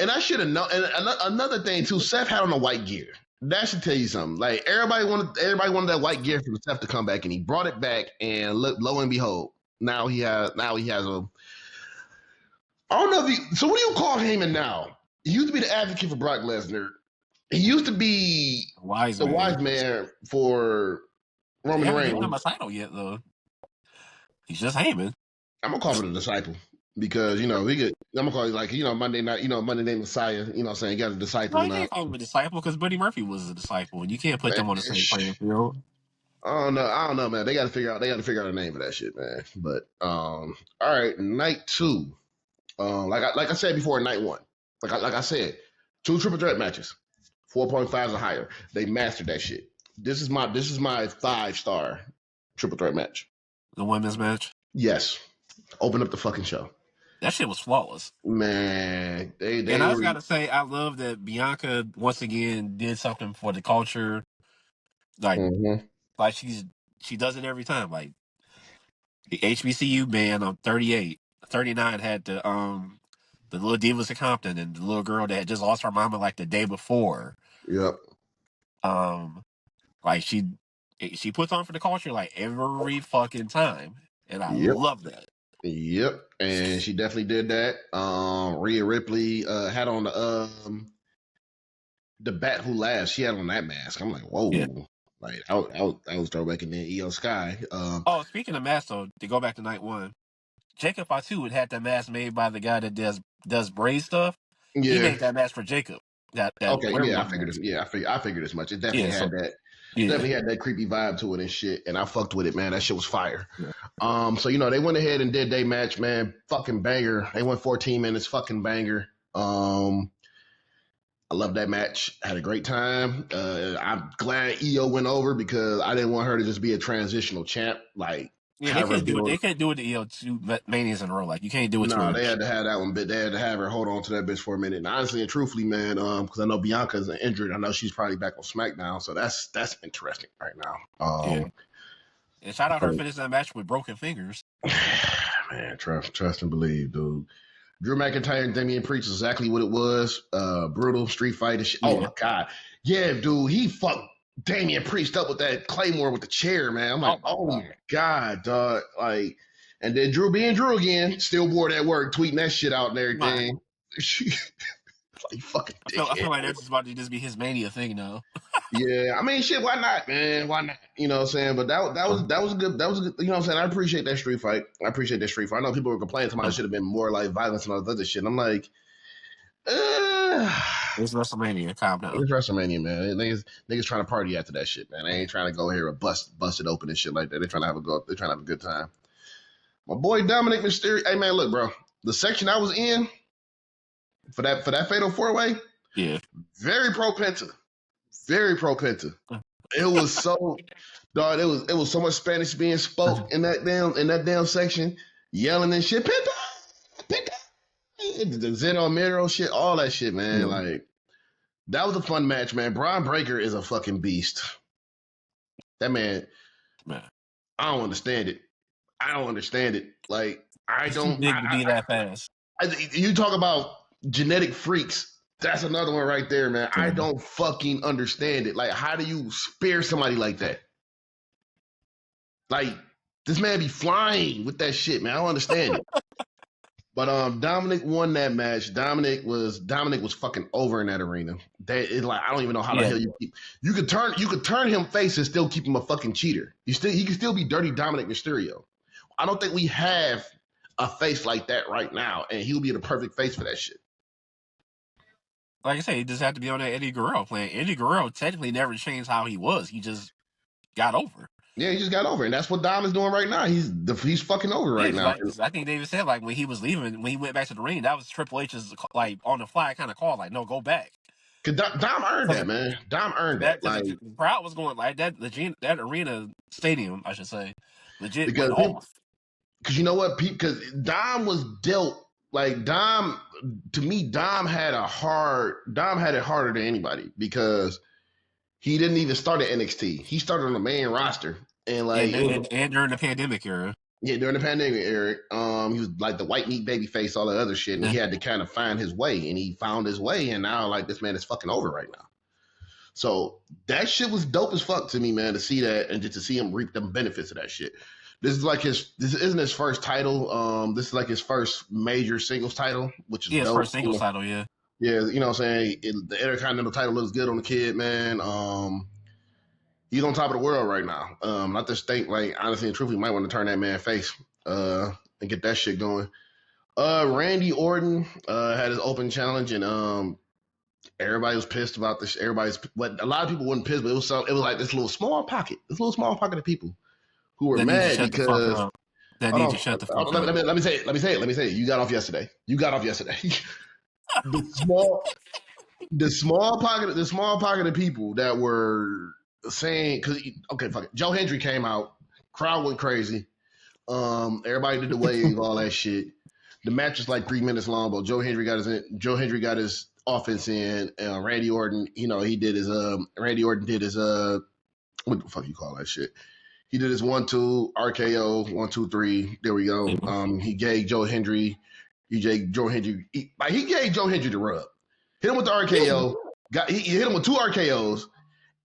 and I should have known. And another thing too, Seth had on the white gear. That should tell you something. Like everybody wanted that white gear from Seth to come back, and he brought it back. And look, lo and behold, now he has a. I don't know if he. So what do you call Heyman now? He used to be the advocate for Brock Lesnar. He used to be the wise man for Roman Reigns. He hasn't a title yet, though. He's just Heyman. I'm gonna call him a disciple because I'm gonna call it like Monday night, Monday Night Messiah. You know what I'm saying? He got a disciple. No, you can't call him a disciple because Buddy Murphy was a disciple, and you can't put them on the same playing field. I don't know, man. They got to figure out a name for that shit, man. But all right, night 2. Like I said before, night 1. Like I said, 2 triple threat matches. 4.5s or higher. They mastered that shit. This is my 5-star triple threat match. The women's match? Yes. Open up the fucking show. That shit was flawless. Man, they and I just gotta say, I love that Bianca once again did something for the culture. Like, like she does it every time. Like the HBCU band on 38, 39 had the little Divas of Compton and the little girl that had just lost her mama like the day before. Yep. Like she puts on for the culture like every fucking time, and I love that. Yep, and she definitely did that. Rhea Ripley had on the Bat Who Laughs. She had on that mask. I'm like, whoa. Yeah. Like I was throwback in there. Io Sky. Speaking of masks, though, to go back to night 1, Jacob Fatu had that mask made by the guy that does braid stuff. Yeah. He made that mask for Jacob. I figured as much. It definitely had that. Yeah. Definitely had that creepy vibe to it and shit, and I fucked with it, man. That shit was fire. Yeah. So they went ahead and did their match, man. Fucking banger. They went 14 minutes, fucking banger. I love that match. Had a great time. I'm glad Io went over because I didn't want her to just be a transitional champ. Like, yeah, they can't do it. They can't do it to Io 2 manias in a row. Like, you can't do it. No, they had to have that one, but they had to have her hold on to that bitch for a minute. And honestly and truthfully, man, because I know Bianca's injured. I know she's probably back on SmackDown, so that's interesting right now. Yeah. And shout out her finishing that match with broken fingers. Man, trust and believe, dude. Drew McIntyre and Damian Priest is exactly what it was. Brutal street fight and shit. Yeah. Oh my god, yeah, dude, he fucked Damian Priest up with that Claymore with the chair, man. I'm like, oh my god, dog. Like, and then Drew being Drew again, still bored at work, tweeting that shit out and everything. Like, fucking I feel like that's just about to just be his Mania thing now. Yeah, I mean, shit, why not, man? Why not? You know what I'm saying? But that was a good. You know what I'm saying? I appreciate that street fight. I know people were complaining to me it should have been more like violence and all that other shit. And I'm like, It's WrestleMania. Calm down. It's WrestleMania, man. Niggas trying to party after that shit, man. They ain't trying to go here and bust it open and shit like that. They trying to have a go. They trying to have a good time. My boy Dominic Mysterio. Hey man, look, bro. The section I was in for that fatal 4-way, Yeah. very pro Penta. Very pro Penta. It was so dog, it was so much Spanish being spoke in that damn section, yelling and shit. Penta, Penta. The Zeno Miro shit, all that shit, man. Yeah. Like that was a fun match, man. Braun Breaker is a fucking beast. That man, I don't understand it. I don't understand it. Like I He's too don't. big to be that fast. You talk about genetic freaks. That's another one right there, man. I Yeah. don't fucking understand it. Like, how do you spare somebody like that? Like, this man be flying with that shit, man. I don't understand it. But Dominic won that match. Dominic was fucking over in that arena. Like I don't even know how the hell you could turn him face and still keep him a fucking cheater. He can still be dirty Dominic Mysterio. I don't think we have a face like that right now, and he'll be the perfect face for that shit. Like I say, he just had to be on that Eddie Guerrero plan. Eddie Guerrero technically never changed how he was. He just got over. Yeah, he just got over, and that's what Dom is doing right now. He's fucking over right now. Cause I think David said like when he was leaving, when he went back to the ring, that was Triple H's like on the fly kind of call, like no, go back. Cause Dom earned that, man. Dom earned that. Because Like the crowd was going like that. That arena stadium, I should say, legit because went off. Because you know what, because Dom was dealt like Dom. To me, Dom had it harder than anybody because he didn't even start at NXT. He started on the main roster, and like and during the pandemic era. Yeah, during the pandemic era, he was like the white meat baby face, all that other shit, and he had to kind of find his way, and he found his way, and now like this man is fucking over right now. So that shit was dope as fuck to me, man, to see that and just to see him reap the benefits of that shit. This isn't his first title. This is like his first major singles title, which is his dope. first singles title, yeah. Yeah, you know what I'm saying? The Intercontinental title looks good on the kid, man. He's on top of the world right now. I just think, like, honestly and truthfully, might want to turn that man face and get that shit going. Randy Orton had his open challenge, and everybody was pissed about this. A lot of people weren't pissed, but it was like this little small pocket of people who were mad because that need to shut the fuck up. Let me say it. You got off yesterday. the small pocket of people that were saying, because okay, fuck it. Joe Hendry came out, crowd went crazy. Everybody did the wave, all that shit. The match was like 3 minutes long, but Joe Hendry got his offense in. Randy Orton, he did his Randy Orton did his what the fuck you call that shit? He did his 1-2 RKO 1-2-3. There we go. He gave Joe Hendry the rub. Hit him with the RKO. He hit him with 2 RKOs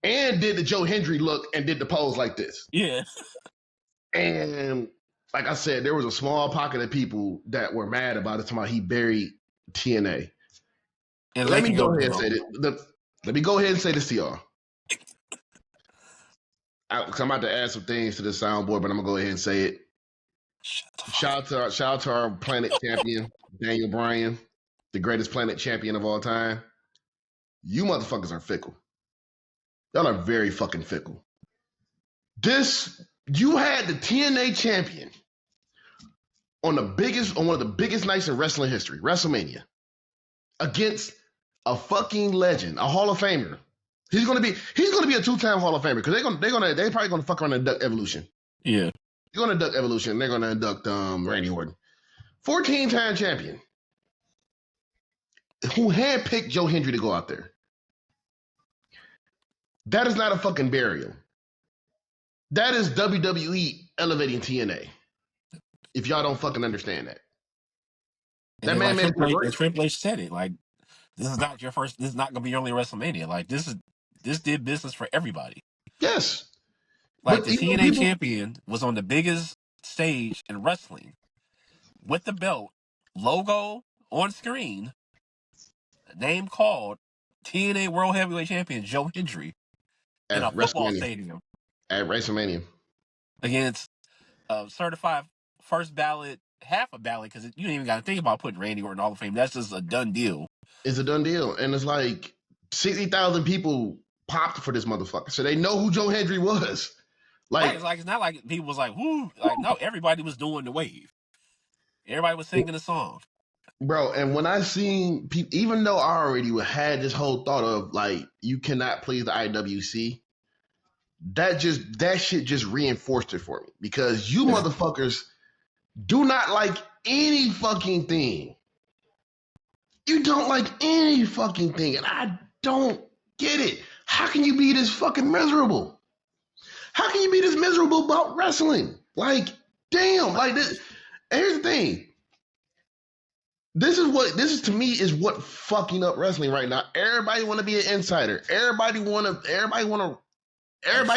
and did the Joe Hendry look and did the pose like this. Yeah. And like I said, there was a small pocket of people that were mad about it. He buried TNA. And let me go ahead and say this. Let me go ahead and say this to y'all. I'm about to add some things to the soundboard, but I'm gonna go ahead and say it. Shout out to our planet champion, Daniel Bryan, the greatest planet champion of all time. You motherfuckers are fickle. Y'all are very fucking fickle. You had the TNA champion on one of the biggest nights in wrestling history, WrestleMania, against a fucking legend, a Hall of Famer. He's gonna be a 2-time Hall of Famer because they're probably gonna fuck around and induct Evolution. Yeah. They're gonna induct Evolution. They're gonna induct Randy Orton, 14-time champion, who handpicked Joe Hendry to go out there. That is not a fucking burial. That is WWE elevating TNA. If y'all don't fucking understand that. And that man made it. Triple H said it. Like, this is not gonna be your only WrestleMania. Like, this did business for everybody. Yes. Like, the TNA champion was on the biggest stage in wrestling with the belt, logo on screen, name called TNA World Heavyweight Champion Joe Hendry in a football stadium. At WrestleMania. Against a certified first ballot, half a ballot, because you don't even got to think about putting Randy Orton in Hall of Fame. That's just a done deal. It's a done deal, and it's like 60,000 people popped for this motherfucker, so they know who Joe Hendry was. Right. Like, It's like it's not like people was like, whoo, like no, everybody was doing the wave. Everybody was singing the song. bro, and when I seen people, even though I already had this whole thought of like you cannot please the IWC, that shit just reinforced it for me because you Yeah. motherfuckers do not like any fucking thing. You don't like any fucking thing, and I don't get it. How can you be this fucking miserable? How can you be this miserable about wrestling? Like, damn, like this. Here's the thing. This is to me is what fucking up wrestling right now. Everybody want to be an insider. Like, Everybody,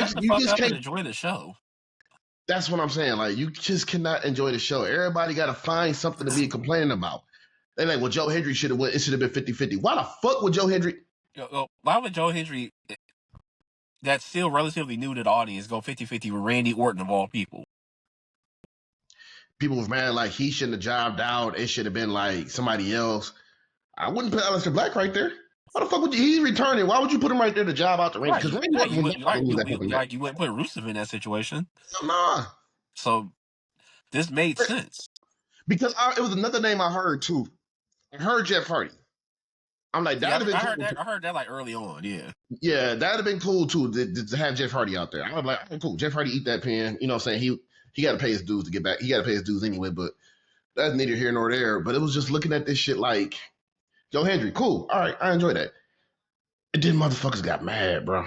shut the you fuck just up and can't. enjoy the show. That's what I'm saying. Like, you just cannot enjoy the show. Everybody got to find something to be complaining about. They're like, well, Joe Hendry should have won. It should have been 50-50. Why the fuck would Joe Hendry? Why would Joe Hendry, that's still relatively new to the audience, go 50-50 with Randy Orton of all people? People was mad like he shouldn't have jobbed out. It should have been like somebody else. I wouldn't put Aleister Black right there. Why the fuck would you? He's returning. Why would you put him right there to job out the Randy? Right. Because Randy Like Orton you was would not going like to lose you that fucking match. like you wouldn't put Rusev in that situation. Nah. So this made sense. Because it was another name I heard too. I heard Jeff Hardy. I'm like, Yeah, that'd have been I heard cool. that. I heard that like early on. Yeah. Yeah, that'd have been cool too to have Jeff Hardy out there. I was like, oh, cool. Jeff Hardy eat that pin. You know what I'm saying? He got to pay his dues to get back. He got to pay his dues anyway, but that's neither here nor there. But it was just looking at this shit like, Joe Hendry, cool. All right, I enjoy that. And then motherfuckers got mad, bro.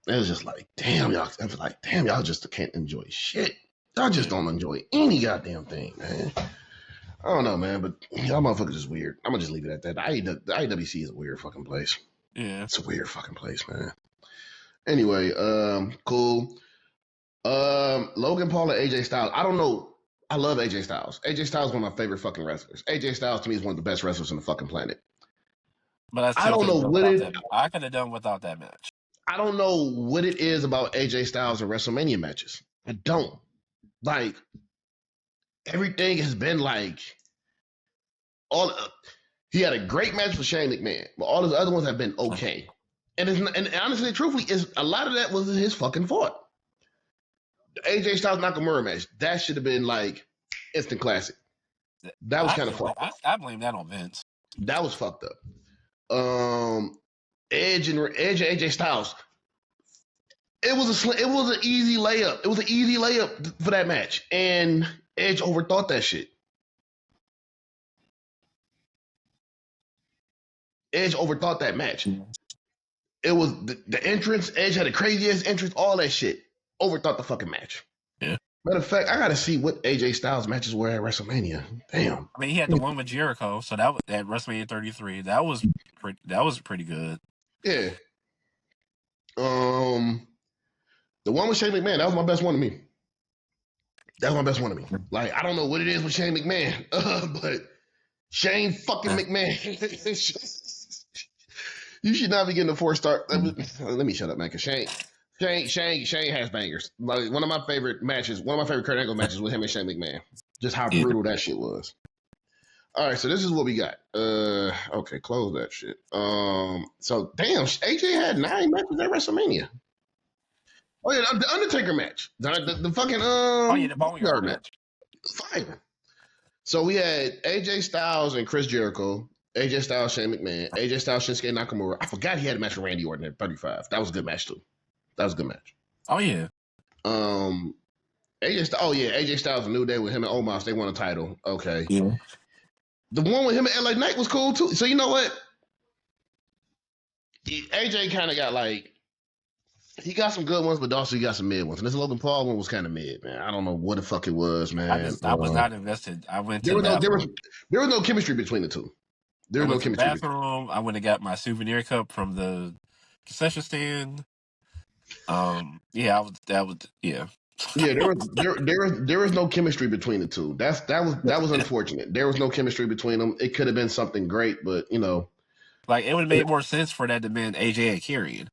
It was just like, damn, y'all. I was like, damn, y'all just can't enjoy shit. Y'all just don't enjoy any goddamn thing, man. I don't know, man, but y'all motherfuckers is weird. I'm gonna just leave it at that. The IWC is a weird fucking place. Yeah. It's a weird fucking place, man. Anyway, cool. Logan Paul and AJ Styles. I don't know. I love AJ Styles. AJ Styles is one of my favorite fucking wrestlers. AJ Styles to me is one of the best wrestlers on the fucking planet. But I I still don't could have know done what without it. that. I could have done without that match. I don't know what it is about AJ Styles and WrestleMania matches. I don't like. Everything has been like all. He had a great match with Shane McMahon, but all his other ones have been okay. And honestly, truthfully, is a lot of that was his fucking fault. The AJ Styles Nakamura match that should have been like instant classic. That was kind of fucked up. I blame that on Vince. That was fucked up. Edge and AJ Styles. It was an easy layup. It was an easy layup for that match, and Edge overthought that shit. Edge overthought that match. It was the entrance. Edge had a crazy ass entrance. All that shit. Overthought the fucking match. Yeah. Matter of fact, I gotta see what AJ Styles matches were at WrestleMania. Damn. I mean, he had the one with Jericho, so that was at WrestleMania 33. That was pretty good. Yeah. The one with Shane McMahon, that was my best one to me. That was my best one to me. Like, I don't know what it is with Shane McMahon, but Shane fucking McMahon. You should not be getting a 4-star. Let me shut up, man. Cause Shane has bangers. Like one of my favorite matches, one of my favorite Kurt Angle matches with him and Shane McMahon. Just how brutal that shit was. All right, so this is what we got. Okay, close that shit. So damn, AJ had 9 matches at WrestleMania. Oh yeah, the Undertaker match, the fucking the Boneyard match. Fire. So we had AJ Styles and Chris Jericho. AJ Styles, Shane McMahon. AJ Styles, Shinsuke Nakamura. I forgot he had a match with Randy Orton at 35. That was a good match too. That was a good match. Oh yeah. AJ Styles and New Day with him and Omos. They won a title. Okay. Yeah. The one with him and LA Knight was cool too. So you know what? AJ kind of got like, he got some good ones, but also he got some mid ones. And this Logan Paul one was kind of mid, man. I don't know what the fuck it was, man. I was not invested. I went to there the was no chemistry between the two. There was no chemistry. Bathroom. I went and got my souvenir cup from the concession stand. Yeah, there was no chemistry between the two. That was unfortunate. There was no chemistry between them. It could have been something great, but you know, like it would have made more sense for that to been AJ and Karrion.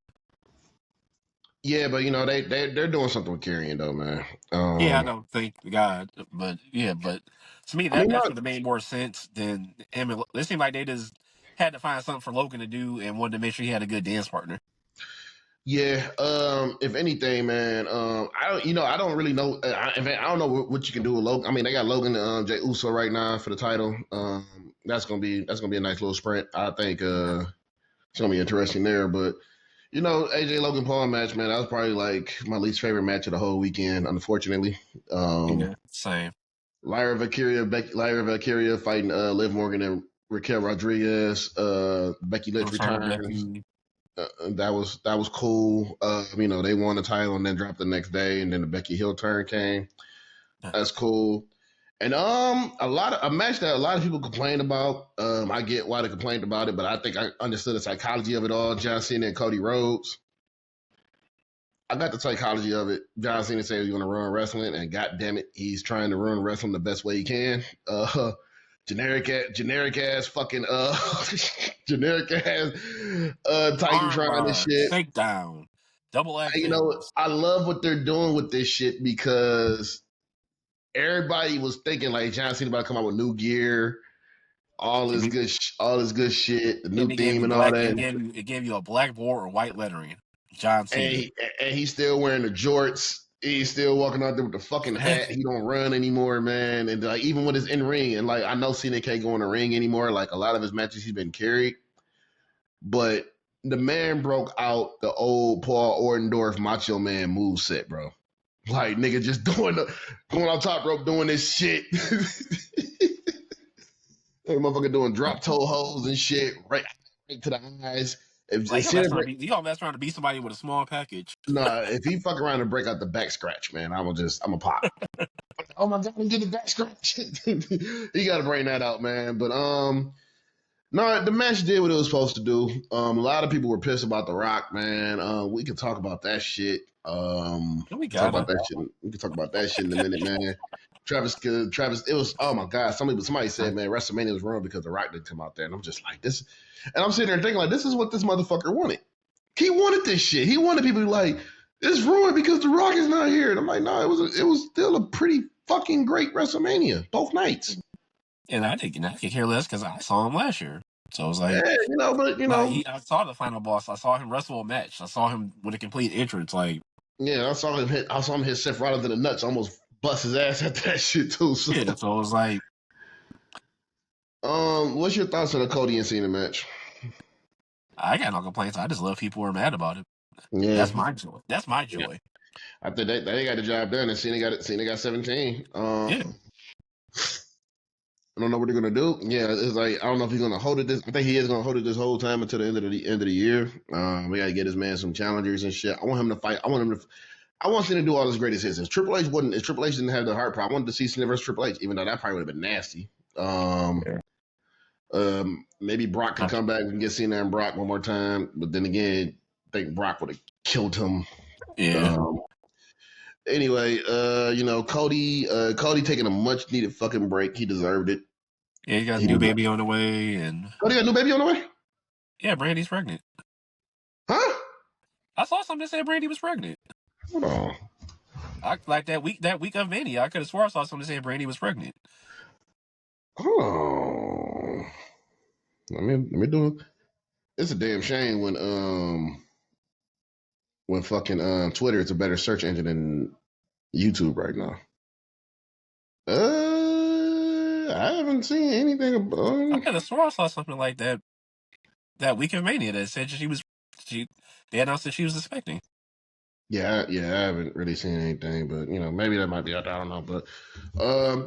Yeah, but you know they're doing something with Karrion though, man. Yeah, I don't think God, but yeah, but to me that would have made more sense than him. It seemed like they just had to find something for Logan to do and wanted to make sure he had a good dance partner. Yeah. If anything, man, I don't really know. I don't know what you can do with Logan. I mean, they got Logan, Jay Uso right now for the title. That's gonna be a nice little sprint. I think it's gonna be interesting there. But AJ Logan Paul match, man, that was probably like my least favorite match of the whole weekend. Unfortunately, Yeah, same. Lyra Valkyria fighting Liv Morgan and Raquel Rodriguez. Becky Lynch Return of returns. Becky. That was cool. They won the title and then dropped the next day, and then the Becky Hill turn came. That's cool. And a match that a lot of people complained about. I get why they complained about it, but I think I understood the psychology of it all. John Cena and Cody Rhodes. I got the psychology of it. John Cena said he's going to ruin wrestling, and God damn it, he's trying to ruin wrestling the best way he can. Generic ass fucking generic ass Titantron and Armbar, shit. shakedown, double axes. I love what they're doing with this shit because everybody was thinking like John Cena about to come out with new gear, all this good shit, the And new it gave theme you and all black. that. It gave you a black board or white lettering. John And, Cena. he's still wearing the jorts. He's still walking out there with the fucking hat. He don't run anymore, man. And like even with his in ring, and like I know Cena can't go in the ring anymore. Like a lot of his matches, he's been carried, but the man broke out the old Paul Orndorff Macho Man moveset, bro. Like nigga just going on top rope doing this shit. That motherfucker doing drop toe holds and shit right to the eyes. Like If he'll mess Cena around. He gonna mess around to beat somebody with a small package. nah, if he fuck around and break out the back scratch, man, I'm a pop. Oh my god, he did the back scratch. He got to bring that out, man. But no, the match did what it was supposed to do. A lot of people were pissed about The Rock, man. We can talk about that shit. We Talk about gotta. that shit. We can talk about that shit in a minute, man. Travis, it was oh my god. Somebody said, man, WrestleMania was ruined because The Rock didn't come out there, and I'm just like this, and I'm sitting there thinking like, this is what this motherfucker wanted. He wanted this shit. He wanted people to be like, it's ruined because The Rock is not here. And I'm like, no, it was still a pretty fucking great WrestleMania, both nights. And I could care less because I saw him last year. So it was like, Yeah, I saw the final boss. I saw him wrestle a match. I saw him with a complete entrance. Like, yeah, I saw him hit Seth Rollins in the nuts, almost bust his ass at that shit too. So, yeah. So it was like, what's your thoughts on the Cody and Cena match? I got no complaints. I just love people who are mad about it. Yeah, That's my joy. That's my joy. I think they got the job done, and Cena got 17. Yeah. I don't know what they're gonna do. Yeah, it's like I don't know if he's gonna hold it. I think he is gonna hold it this whole time until the end of the year. We gotta get his man some challengers and shit. I want him to fight. I want Cena to do all his greatest hits. If Triple H didn't have the heart problem, I wanted to see Cena versus Triple H, even though that probably would have been nasty. Maybe Brock can come back and get Cena and Brock one more time, but then again, I think Brock would have killed him. Yeah. Anyway, Cody taking a much needed fucking break. He deserved it. Yeah, he got a new baby on the way, and Cody got a new baby on the way? yeah, Brandy's pregnant. Huh? I saw something that said Brandy was pregnant. Hold on. Like that week of Mania, I could have swore I saw something that said Brandy was pregnant. Oh, let me do it. It's a damn shame when fucking Twitter is a better search engine than YouTube right now. I haven't seen anything I about. could have swore I saw something like that week of Mania that said they announced that she was expecting. Yeah, I haven't really seen anything, but maybe that might be out there. I don't know, but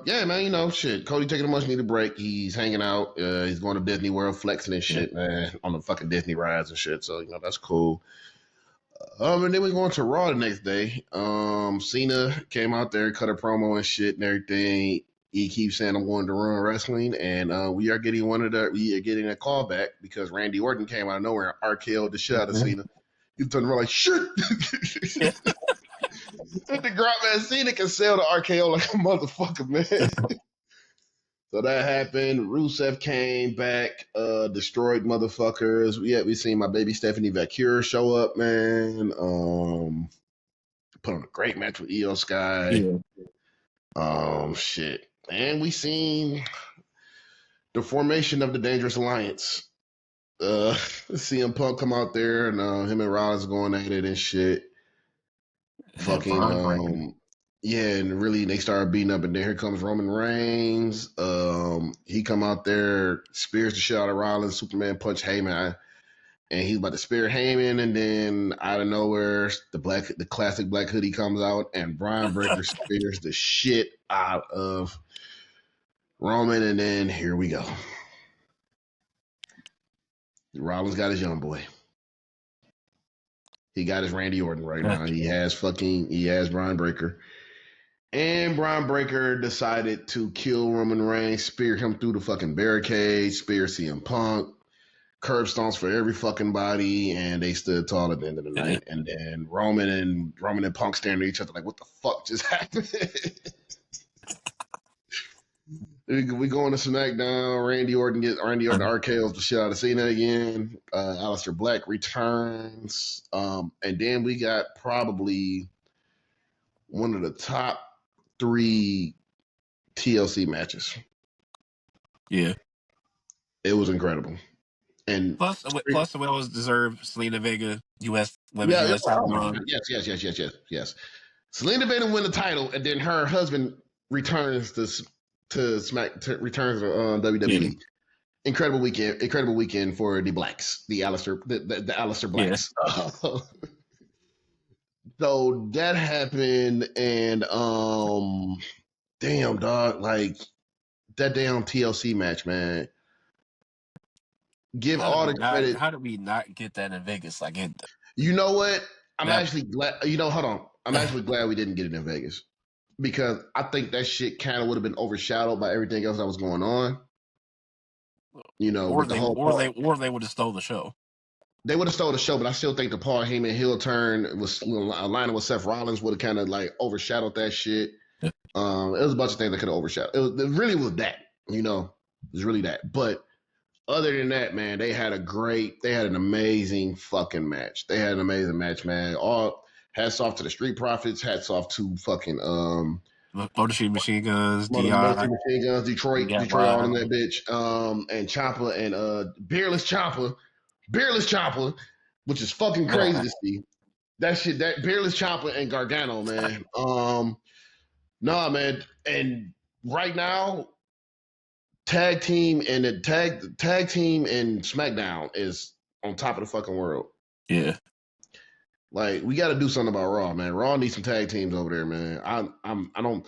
yeah, man, shit. Cody taking a much needed break. He's hanging out. He's going to Disney World, flexing and shit, man, on the fucking Disney rides and shit. So that's cool. And then we're going to Raw the next day. Cena came out there, cut a promo and shit and everything. He keeps saying I'm going to run wrestling, and we are getting a call back because Randy Orton came out of nowhere and RKO'd the shit out of Cena. He turned around like shit. The Grot Man Cena can sell the RKO like a motherfucker, man. So that happened. Rusev came back, destroyed motherfuckers. We seen my baby Stephanie Valkyrie show up, man. Put on a great match with Io Sky. Yeah. Shit. And we seen the formation of the Dangerous Alliance. CM Punk come out there and him and Rollins going at it and shit. And Fucking Braun Breaker. yeah, and really they started beating up, and then here comes Roman Reigns. He come out there, spears the shit out of Rollins. Superman punch Heyman, and he's about to spear Heyman, and then out of nowhere, the classic black hoodie comes out, and Brian Breaker spears the shit out of Roman, and then here we go. Rollins got his young boy. He got his Randy Orton right now. He has Brian Breaker. And Brian Breaker decided to kill Roman Reigns, spear him through the fucking barricade, spear CM Punk, curb stomps for every fucking body, and they stood tall at the end of the night. And then Roman and Punk staring at each other like, what the fuck just happened? We go into SmackDown. Randy Orton RKO's the shit out of Cena again. Aleister Black returns. And then we got probably one of the top 3 TLC matches. Yeah. It was incredible. And plus the well deserved Selena Vega women's US title run. Yes. Selena Vega win the title, and then her husband returns returns to WWE. Yeah. Incredible weekend for the Blacks, the Aleister Blacks. Yeah. So that happened, and damn dog, like that damn TLC match, man. Give all the credit. How did we not get that in Vegas? Like, you know what? I'm actually glad. Hold on. I'm actually glad we didn't get it in Vegas, because I think that shit kind of would have been overshadowed by everything else that was going on. Or they would have stole the show. They would have stole the show, but I still think the Paul Heyman heel turn was aligning with Seth Rollins would have kind of like overshadowed that shit. Yeah. It was a bunch of things that could have overshadowed. It really was that, it was really that. But other than that, man, they had an amazing fucking match. They had an amazing match, man. All hats off to the Street Profits, hats off to fucking Motor City Machine Guns, Detroit all in that bitch. And Ciampa and Beerless Ciampa, which is fucking crazy to see. That shit, that Beerless Ciampa and Gargano, man. Nah, man. And right now, tag team and SmackDown is on top of the fucking world. Yeah. Like, we got to do something about Raw, man. Raw needs some tag teams over there, man. I don't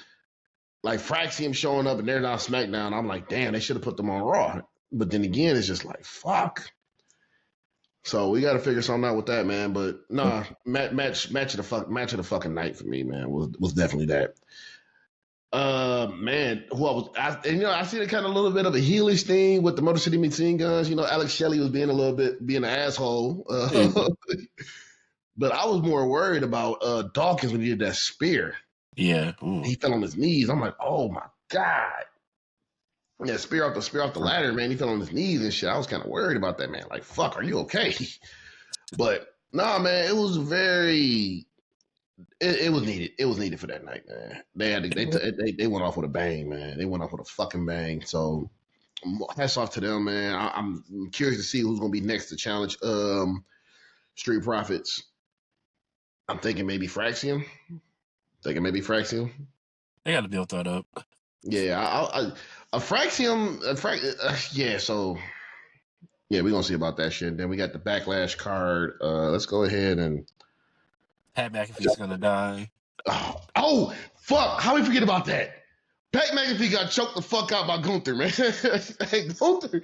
like Fraxium showing up and they're not SmackDown. I'm like, damn, they should have put them on Raw. But then again, it's just like, fuck. So we got to figure something out with that, man. But nah, match of the fucking night for me, man, was definitely that. Man, I see the kind of little bit of a heelish thing with the Motor City Machine Guns. Alex Shelley was being an asshole. But I was more worried about Dawkins when he did that spear. Yeah. Ooh. He fell on his knees. I'm like, oh my God. Yeah, spear off the ladder, man. He fell on his knees and shit. I was kind of worried about that, man. Like, fuck, are you okay? But nah, man, it was very. It was needed. It was needed for that night, man. They went off with a bang, man. They went off with a fucking bang. So hats off to them, man. I'm curious to see who's gonna be next to challenge Street Profits. I'm thinking maybe Fraxium. They got to build that up. Yeah, a Fraxium. Yeah, so yeah, we're gonna see about that shit. Then we got the Backlash card. Let's go ahead and. Pat McAfee's gonna die. Oh, fuck! How we forget about that? Pat McAfee got choked the fuck out by Gunther, man. Hey, Gunther.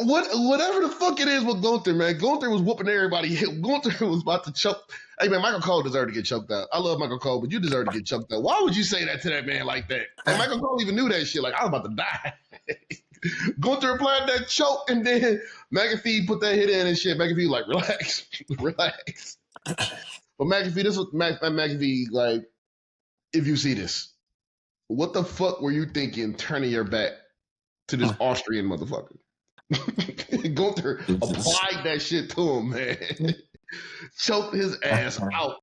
Whatever the fuck it is with Gunther, man. Gunther was whooping everybody. Gunther was about to choke. Hey, man, Michael Cole deserved to get choked out. I love Michael Cole, but you deserve to get choked out. Why would you say that to that man like that? And Michael Cole even knew that shit. Like, I was about to die. Gunther applied that choke, and then McAfee put that hit in and shit. McAfee like, relax. But McAfee, this was McAfee, like, if you see this, what the fuck were you thinking turning your back to this Austrian motherfucker? Gunther applied that shit to him, man. Choked his ass out.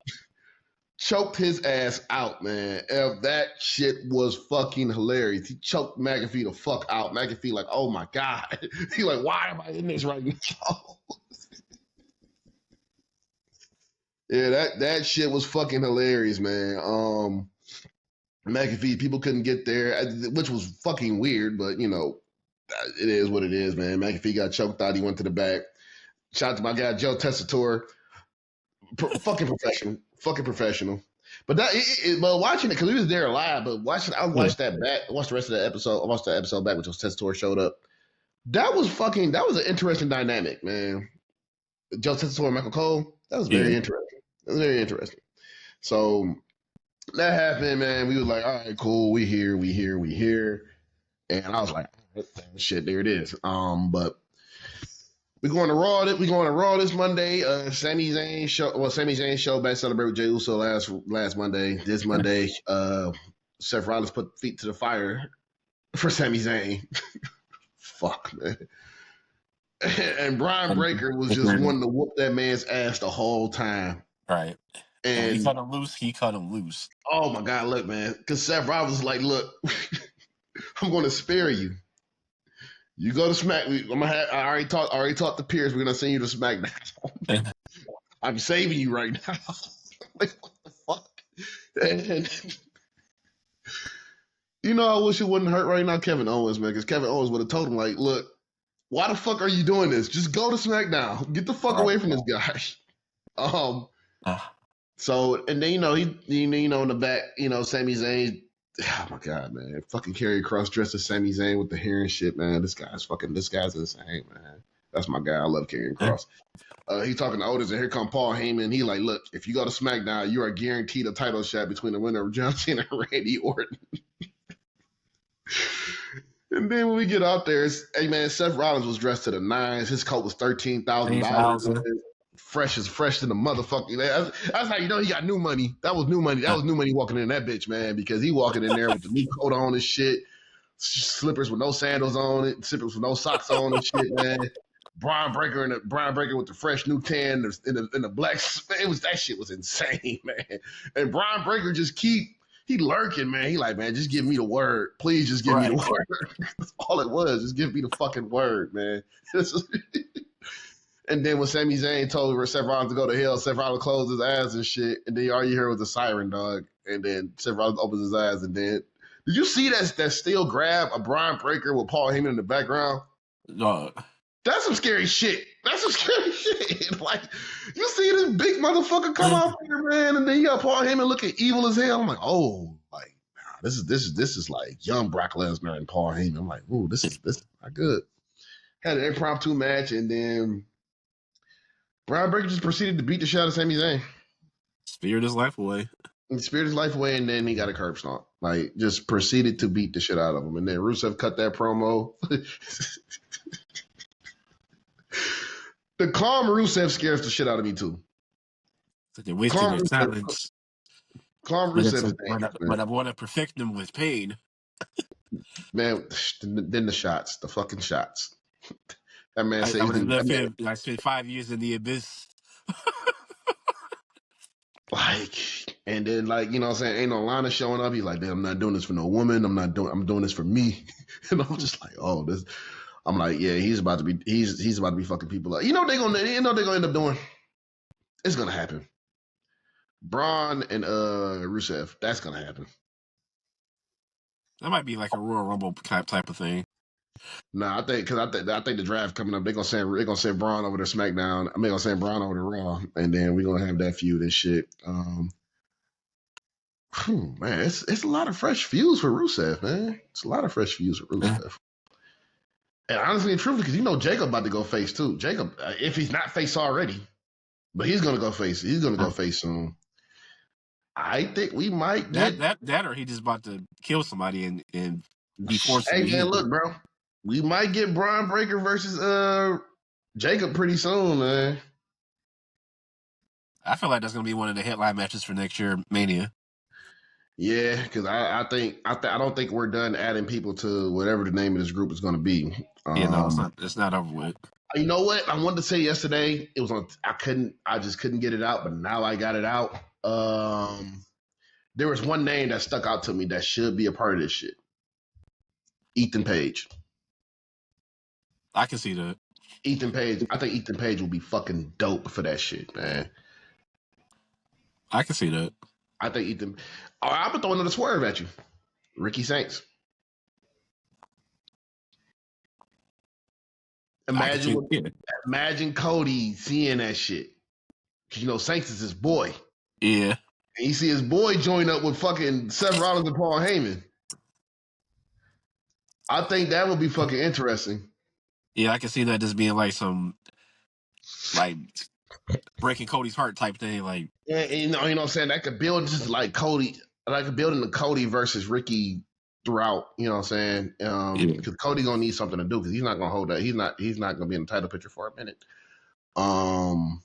choked his ass out, man. That shit was fucking hilarious. He choked McAfee the fuck out. McAfee like, oh my God. He like, why am I in this right now? Yeah, that shit was fucking hilarious, man. McAfee, people couldn't get there, which was fucking weird, but you know, it is what it is, man. McAfee got choked out. He went to the back. Shout out to my guy Joe Tessitore. Fucking professional. Fucking professional. But but watching it, because we was there live, but I watched that back. I watched the rest of the episode. I watched the episode back, which was Tessitore showed up. That was an interesting dynamic, man. Joe Tessitore and Michael Cole. That was very interesting. That was very interesting. So that happened, man. We was like, all right, cool. We here. And I was like, shit, there it is. But we going to Raw this Monday. Sami Zayn show back celebrate with Jey Uso last Monday. This Monday, Seth Rollins put feet to the fire for Sami Zayn. Fuck, man. And Brian Breaker was just wanting to whoop that man's ass the whole time. Right. And he cut him loose. Oh my God, look, man. Because Seth Rollins was like, look, I'm going to spare you. You go to Smack. I already talked to Pierce. We're gonna send you to SmackDown. I'm saving you right now. Like, what the fuck? And, you know, I wish it wouldn't hurt right now, Kevin Owens, man, because Kevin Owens would have told him, like, look, why the fuck are you doing this? Just go to SmackDown. Get the fuck away from this guy. So, and then, in the back, Sami Zayn. Oh my God, man! Fucking Karrion Kross dressed as Sami Zayn with the hair and shit, man. This guy's insane, man. That's my guy. I love Karrion Kross. He talking to Otis, and here come Paul Heyman. He like, look, if you go to SmackDown, you are guaranteed a title shot between the winner of John Cena and Randy Orton. And then when we get out there, hey man, Seth Rollins was dressed to the nines. His coat was $13,000. Fresh than the motherfucking. That's how you know he got new money. That was new money. That was new money walking in that bitch, man, because he walking in there with the new coat on and shit, slippers with no sandals on it, slippers with no socks on and shit, man. Brian Breaker with the fresh new tan in the black. That shit was insane, man. And Brian Breaker just he lurking, man. He like, man, just give me the word. Please just give me the word. That's all it was. Just give me the fucking word, man. And then when Sami Zayn told Seth Rollins to go to hell, Seth Rollins closed his eyes and shit. And then all you hear was a siren, dog. And then Seth Rollins opens his eyes. And then, did you see that steel grab of Brian Breaker with Paul Heyman in the background? Dog. That's some scary shit. Like, you see this big motherfucker come out there, man, and then you got Paul Heyman looking evil as hell. I'm like, oh, like, nah, this is like young Brock Lesnar and Paul Heyman. I'm like, ooh, this is not good. Had an impromptu match, and then Brian Breaker just proceeded to beat the shit out of Sami Zayn. Spirit his life away. And then he got a curb stomp. Like, just proceeded to beat the shit out of him. And then Rusev cut that promo. The calm Rusev scares the shit out of me, too. They're wasting their talents. Calm Rusev. But I want to perfect them with pain. Man, then the shots. The fucking shots. That man said I spent 5 years in the abyss. Like, and then like, you know what I'm saying, ain't no Lana showing up. He's like, I'm not doing this for no woman. I'm doing this for me. And I'm just like, oh, this. I'm like, yeah, he's about to be fucking people up. You know they're gonna end up doing? It's gonna happen. Braun and Rusev, that's gonna happen. That might be like a Royal Rumble type of thing. Nah, I think the draft coming up, they're gonna send Braun over to SmackDown. I'm gonna send Braun over to Raw, and then we're gonna have that feud and shit. Man, it's a lot of fresh feuds for Rusev, man. It's a lot of fresh feuds for Rusev. Yeah. And honestly and truthfully, because you know Jacob about to go face too. Jacob, if he's not face already, but he's gonna go face. He's gonna go face soon. I think we might get that or he just about to kill somebody and be forced. Hey man, look, bro. We might get Brian Breaker versus Jacob pretty soon, man. I feel like that's gonna be one of the headline matches for next year Mania. Yeah, because I don't think we're done adding people to whatever the name of this group is going to be. It's not over with. You know what? I wanted to say yesterday it was on. I just couldn't get it out, but now I got it out. There was one name that stuck out to me that should be a part of this shit. Ethan Page. I can see that. Ethan Page. I think Ethan Page will be fucking dope for that shit, man. I can see that. I think Ethan. Oh, I'm gonna throw another swerve at you. Ricky Saints. I can see. Yeah. Imagine Cody seeing that shit. Cause you know Saints is his boy. Yeah. And you see his boy join up with fucking Seth Rollins and Paul Heyman. I think that would be fucking interesting. Yeah, I can see that just being like some like breaking Cody's heart type thing. Like, And you know what I'm saying? That could build just like Cody, like building the Cody versus Ricky throughout. You know what I'm saying? Because Cody gonna need something to do because he's not gonna hold that. He's not gonna be in the title picture for a minute. Damn.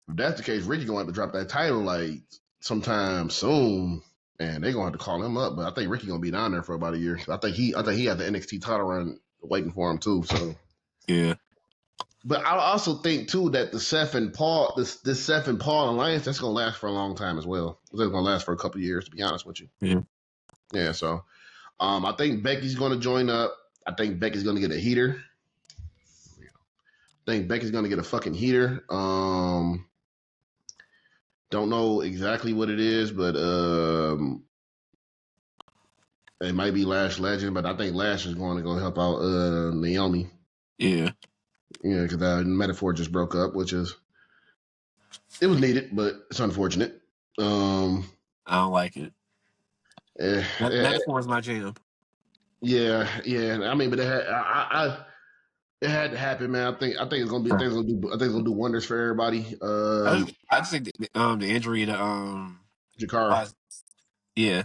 If that's the case, Ricky gonna have to drop that title like sometime soon, and they gonna have to call him up. But I think Ricky gonna be down there for about a year. I think he had the NXT title run waiting for him too. So yeah. But I also think too that the Seth and Paul, this Seth and Paul alliance, that's gonna last for a long time as well. It's gonna last for a couple of years, to be honest with you. Yeah. Yeah. So, I think Becky's gonna join up. I think Becky's gonna get a heater. I think Becky's gonna get a fucking heater. Don't know exactly what it is, but it might be Lash Legend. But I think Lash is going to go help out Naomi. Yeah. Yeah, because Metaphor just broke up, which is it was needed, but it's unfortunate. I don't like it. Metaphor is my jam. Yeah. I mean, but it had to happen, man. I think it's gonna be. I think it's gonna do wonders for everybody. I just think the injury to Jakara. yeah.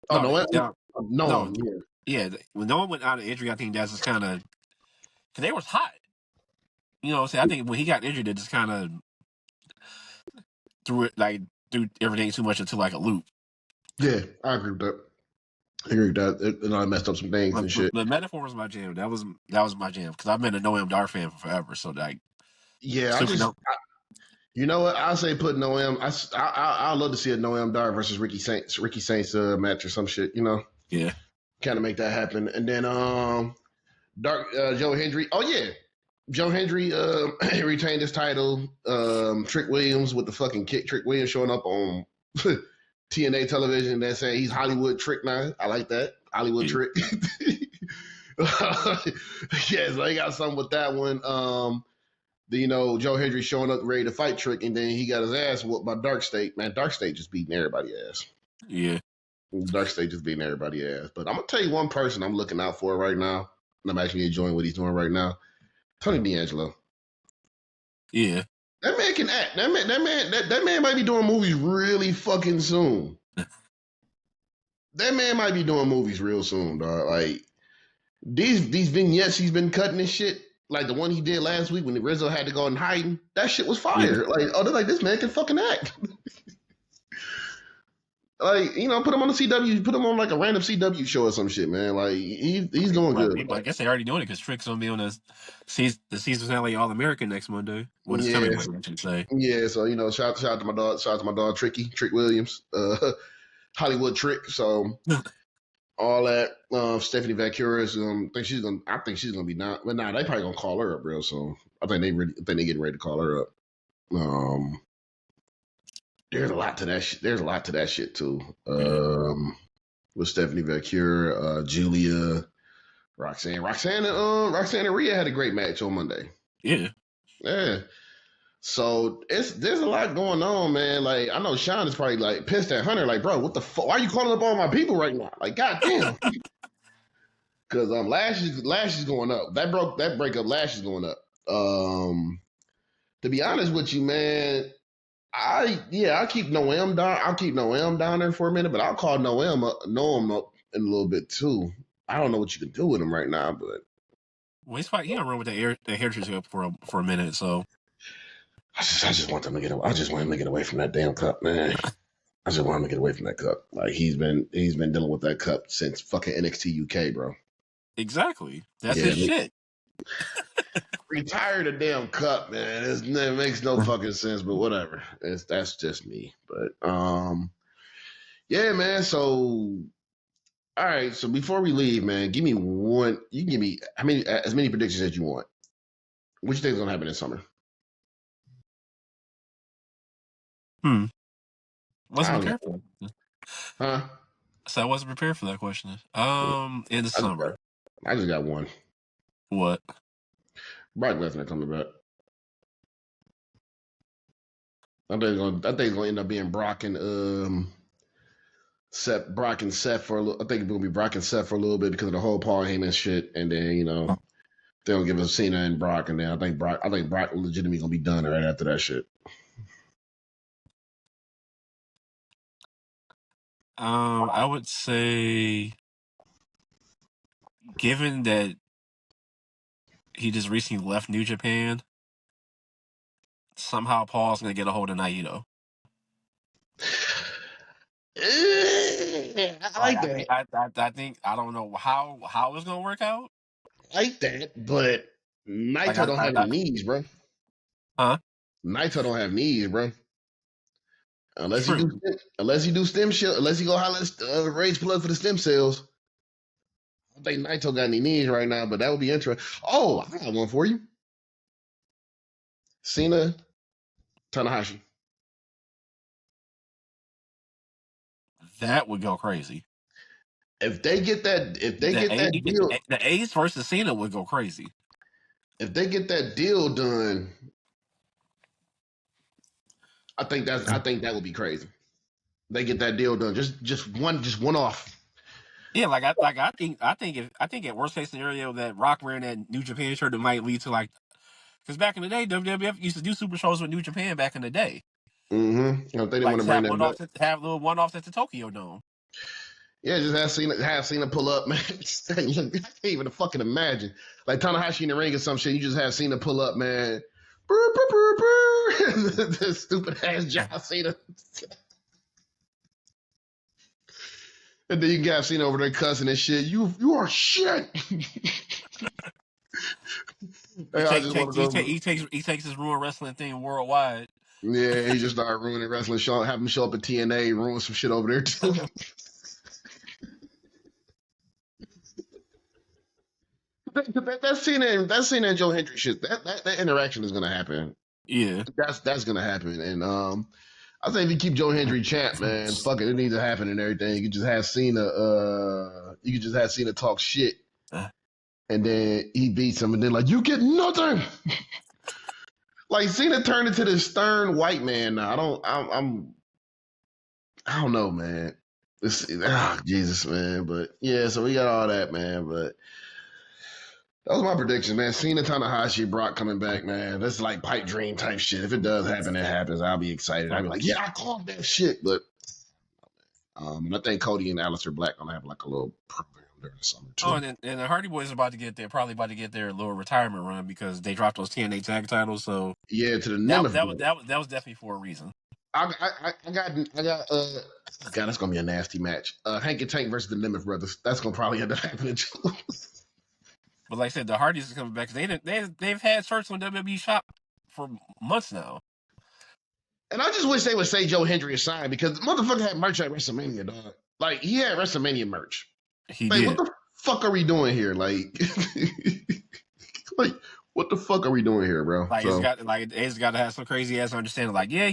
No. Yeah. When no one went out of injury, I think that's just kind of because they was hot. You know what I'm saying? I think when he got injured, it just kind of threw everything too much into like a loop. Yeah, I agree with that. I messed up some things and shit. The Metaphor was my jam. That was my jam because I've been a Noam Dar fan for forever. So like, yeah, you know what? I say put Noam. I love to see a Noam Dar versus Ricky Saints match or some shit. You know? Yeah. Kind of make that happen, and then Joe Hendry. Oh yeah, Joe Hendry retained his title. Trick Williams with the fucking kick. Trick Williams showing up on TNA television. They're saying he's Hollywood Trick now. I like that. Hollywood Trick. Yeah, so they got something with that one. Joe Hendry showing up ready to fight Trick, and then he got his ass whooped by Dark State. Man, Dark State just beating everybody's ass. Yeah. Dark State just beating everybody's ass. But I'm going to tell you one person I'm looking out for right now, and I'm actually enjoying what he's doing right now. Tony D'Angelo. Yeah. That man can act. That man might be doing movies really fucking soon. That man might be doing movies real soon, dog. Like these vignettes he's been cutting and shit, like the one he did last week when Rizzo had to go and hiding. That shit was fire. Yeah. Like, they're like, this man can fucking act. Like, put him on the CW, put him on like a random CW show or some shit, man. Like he's doing good. I guess they already doing it because Trick's gonna be on the season finale All American next Monday. What is coming? I should say. Yeah, so shout out to my dog, Trick Williams, Hollywood Trick. So all that, Stephanie Vacuras, I think she's gonna be not, but they probably gonna call her up real soon. I think they getting ready to call her up. There's a lot to that shit. There's a lot to that shit too. With Stephanie Vacura, Julia, Roxanne and Rhea had a great match on Monday. Yeah. So there's a lot going on, man. Like I know Sean is probably like pissed at Hunter, like, bro, what the fuck? Why are you calling up all my people right now? Like, goddamn. Because Lash is going up. That breakup, Lash is going up. To be honest with you, man. I keep Noam down. I'll keep Noam down there for a minute, but I'll call Noam up in a little bit too. I don't know what you can do with him right now, but he's fine. He don't run with the heritage up for a minute. So I just want them to get. I just want him to get away from that damn cup, man. I just want him to get away from that cup. Like he's been dealing with that cup since fucking NXT UK, bro. Exactly. That's his shit. Retire the damn cup, man. It makes no fucking sense, but whatever. That's just me. But yeah, man. So all right. So before we leave, man, give me one. You can give me how many as many predictions as you want. What you think is gonna happen this summer? I Wasn't only got prepared for that. huh? So I wasn't prepared for that question. In the I just summer. got one. What? Brock Lesnar coming back. I think it's gonna end up being Brock and Seth for a little. I think it's gonna be Brock and Seth for a little bit because of the whole Paul Heyman shit, and then they'll give us Cena and Brock, and then I think Brock legitimately gonna be done right after that shit. I would say, given that he just recently left New Japan, somehow Paul's gonna get a hold of Naito. I Like like I that. think I think I don't know how it's gonna work out. I like that, but Like Naito don't have any knees, bro. huh? Naito don't have knees, bro. True. Unless you do stem cell, unless you go holler raise blood for the stem cells. I don't think Naito got any knees right now, but that would be interesting. Oh, I got one for you. Cena, Tanahashi. That would go crazy. If they get that deal, The Ace versus Cena would go crazy. if they get that deal done, I think that would be crazy. They get that deal done. Just one off. Yeah, I think at worst case scenario that Rock wearing that New Japan shirt it might lead to like because back in the day WWF used to do super shows with New Japan back in the day. Mm-hmm. I think they Like want to just bring that back. have little one offs at the Tokyo Dome. Yeah, just have Cena pull up, man. I can't even fucking imagine. Like Tanahashi in the ring or some shit. You just have Cena pull up, man. Brr, brr, brr, brr. The stupid ass John Cena. And then you can have Cena over there cussing and shit. You are shit. He Hey, I just want to go. he takes his ruin wrestling thing worldwide. Yeah, he just started ruining wrestling. Have him show up at TNA, ruin some shit over there too. That Cena and Joe Hendry shit. That interaction is gonna happen. Yeah. That's gonna happen. And I think if you keep Joe Hendry champ, man, fuck it, it needs to happen and everything. You could just have Cena. You could just have Cena talk shit, and then he beats him, and then like you get nothing. Like Cena turned into this stern white man now. I don't know, man. Jesus, man. But yeah, so we got all that, man. But that was my prediction, man. Cena, Tanahashi, Brock coming back, man. That's like pipe dream type shit. If it does happen, it happens. I'll be excited. I'll be like, yeah, I called that shit. But and I think Cody and Aleister Black gonna have like a little program during the summer too. Oh, and the Hardy Boys are about to get there, probably about to get their little retirement run because they dropped those TNA tag titles. So yeah, to the Nemeth. That was definitely for a reason. I got God, that's gonna be a nasty match. Hank and Tank versus the Nemeth brothers. That's gonna probably end up happening too. But like I said, the Hardys is coming back because they've had shirts on WWE Shop for months now. And I just wish they would say Joe Hendry is signed because motherfucker had merch at WrestleMania, dog. Like he had WrestleMania merch. He Like, did. what the fuck are we doing here? Like, like, what the fuck are we doing here, bro? Like So, it's got to have some crazy ass understanding. Like yeah,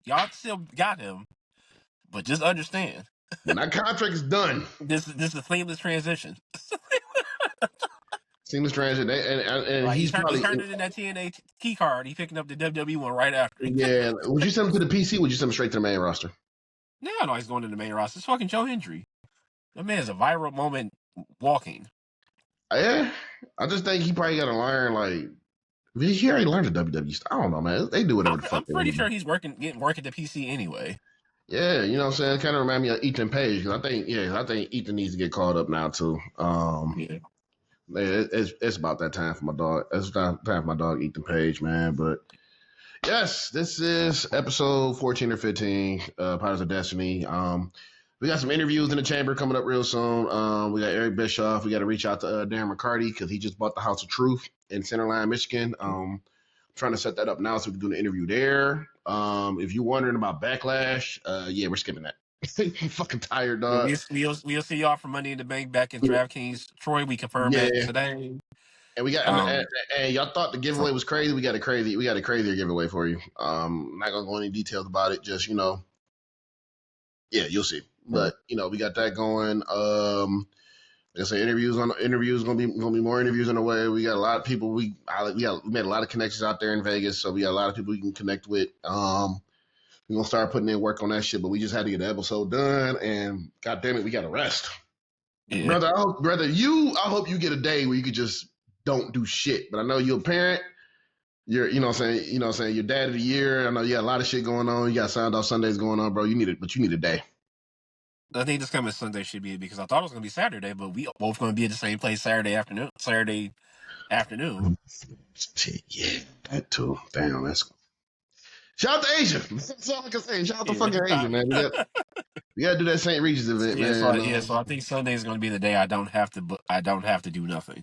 y'all still got him, but just understand when that contract is done, this is a seamless transition. seamless transit, and Like he's he probably turned it in that TNA key card. He picking up the WWE one right after. yeah. Would you send him to the PC? Would you send him straight to the main roster? No, he's going to the main roster. It's fucking Joe Hendry. That man's a viral moment walking. Yeah, I just think he probably got to learn. Like, he already learned the WWE stuff. I don't know, man. They do whatever the fuck I'm they pretty want. sure he's getting work at the PC anyway. Yeah, you know what I'm saying? Kind of remind me of Ethan Page. I think Ethan needs to get called up now too. Yeah. It's about that time for my dog. It's time for my dog Ethan Page, man. But yes, this is episode 14 or 15, Pirates of Destiny. We got some interviews in the chamber coming up real soon. We got Eric Bischoff. We got to reach out to Darren McCarty because he just bought the House of Truth in Centerline, Michigan. Trying to set that up now so we can do an interview there. If you're wondering about Backlash, yeah, we're skipping that. I'm fucking tired, dog. We'll see y'all for Money in the Bank back in DraftKings. Troy, we confirmed that Yeah, today. and we got and y'all thought the giveaway was crazy. We got a crazier giveaway for you. I'm not gonna go into details about it. Just yeah, you'll see. But we got that going. Like I say, interviews gonna be more interviews on the way. We got a lot of people. We made a lot of connections out there in Vegas, so we got a lot of people we can connect with. We're gonna start putting in work on that shit, but we just had to get the episode done, and god damn it, we got to rest. Yeah. Brother, I hope you get a day where you could just don't do shit. But I know you're a parent. You're, what I'm saying, your dad of the year. I know you got a lot of shit going on. You got signed off Sundays going on, bro. You need a day. I think this coming Sunday should be because I thought it was gonna be Saturday, but we both gonna be at the same place Saturday afternoon. Yeah, that too. Damn, that's shout out to Asia. That's all I can say. Shout out to fucking Asia, man. We got to do that St. Regis event, man. So I think Sunday is gonna be the day I don't have to do nothing.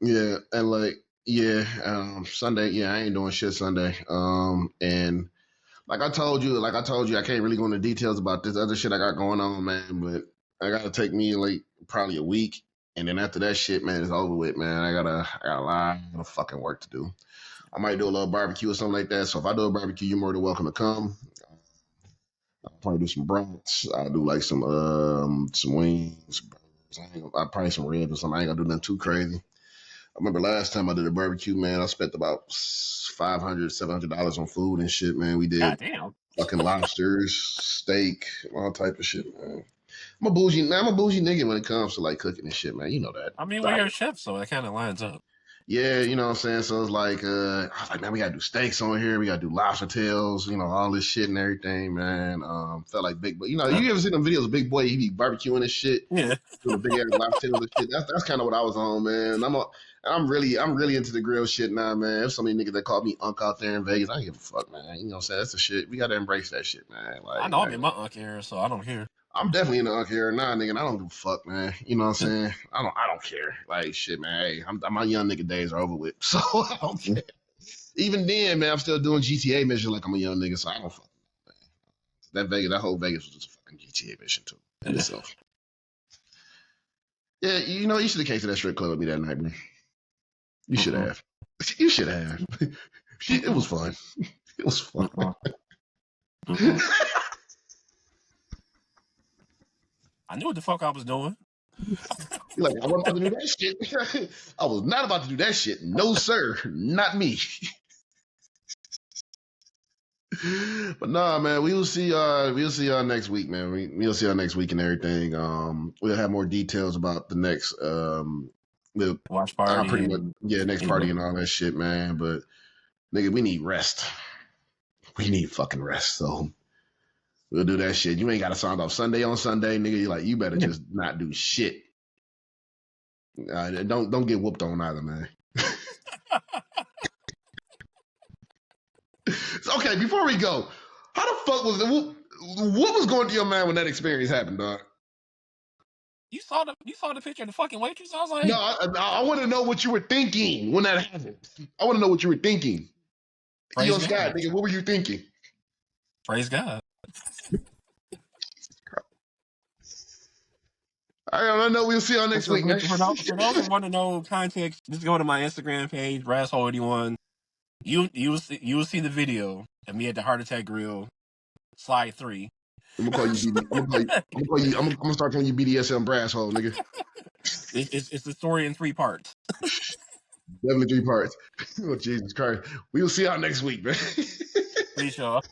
Yeah, and Sunday, yeah, I ain't doing shit Sunday. And like I told you, I can't really go into details about this other shit I got going on, man. But I gotta take me like probably a week, and then after that shit, man, it's over with, man. I got a lot of fucking work to do. I might do a little barbecue or something like that. So if I do a barbecue, you're more than welcome to come. I'll probably do some brats. I'll do like some wings. I'll probably some ribs or something. I ain't gonna do nothing too crazy. I remember last time I did a barbecue, man, I spent about $500, $700 on food and shit, man. We did fucking lobsters, steak, all type of shit, man. I'm a bougie nigga when it comes to like cooking and shit, man. You know that. I mean, we're a chef, so that kind of lines up. Yeah, you know what I'm saying? So it's like, I was like, man, we gotta do steaks on here. We gotta do lobster tails, all this shit and everything, man. Felt like Big Boy. You ever see them videos of Big Boy? He be barbecuing and shit. Yeah. Doing big ass lobster tails and shit. That's kind of what I was on, man. I'm really into the grill shit now, man. There's so many niggas that call me Unc out there in Vegas. I don't give a fuck, man. You know what I'm saying? That's the shit. We gotta embrace that shit, man. Like, I know I'm in my Unc era, so I don't care. I'm definitely in the Unc era now, nigga, and I don't give a fuck, man. You know what I'm saying? I don't care. Like, shit, man. Hey, my young nigga days are over with, so I don't care. Even then, man, I'm still doing GTA missions like I'm a young nigga, so I don't fuck. That whole Vegas was just a fucking GTA mission too in itself. Yeah, you should have came to that strip club with me that night, man. You should have. You should have. It was fun. It was fun. I knew what the fuck I was doing. You're like, I wasn't about to do that shit. I was not about to do that shit. No, sir. Not me. But nah, man, we'll see y'all next week, man. We'll see y'all next week and everything. We'll have more details about the next the watch party. Pretty much, next party and all that shit, man. But nigga, we need rest. We need fucking rest. So we'll do that shit. You ain't got to sign off Sunday on Sunday, nigga. You better just not do shit. Don't get whooped on either, man. Okay, before we go, how the fuck what was going through your mind when that experience happened, dog? You saw the picture of the fucking waitress. I was like, no, I want to know what you were thinking when that happened. I want to know what you were thinking. Yo, Scott, nigga, what were you thinking? Praise God. I don't know. We'll see y'all next week. For those who want to know context, just go to my Instagram page, Brasshole81. You will see the video of me at the Heart Attack Grill, slide 3. I'm gonna call you. I'm gonna start calling you BDSM Brasshole, nigga. It's the story in 3 parts. Definitely 3 parts. Oh, Jesus Christ. We will see y'all next week, man. Peace, y'all.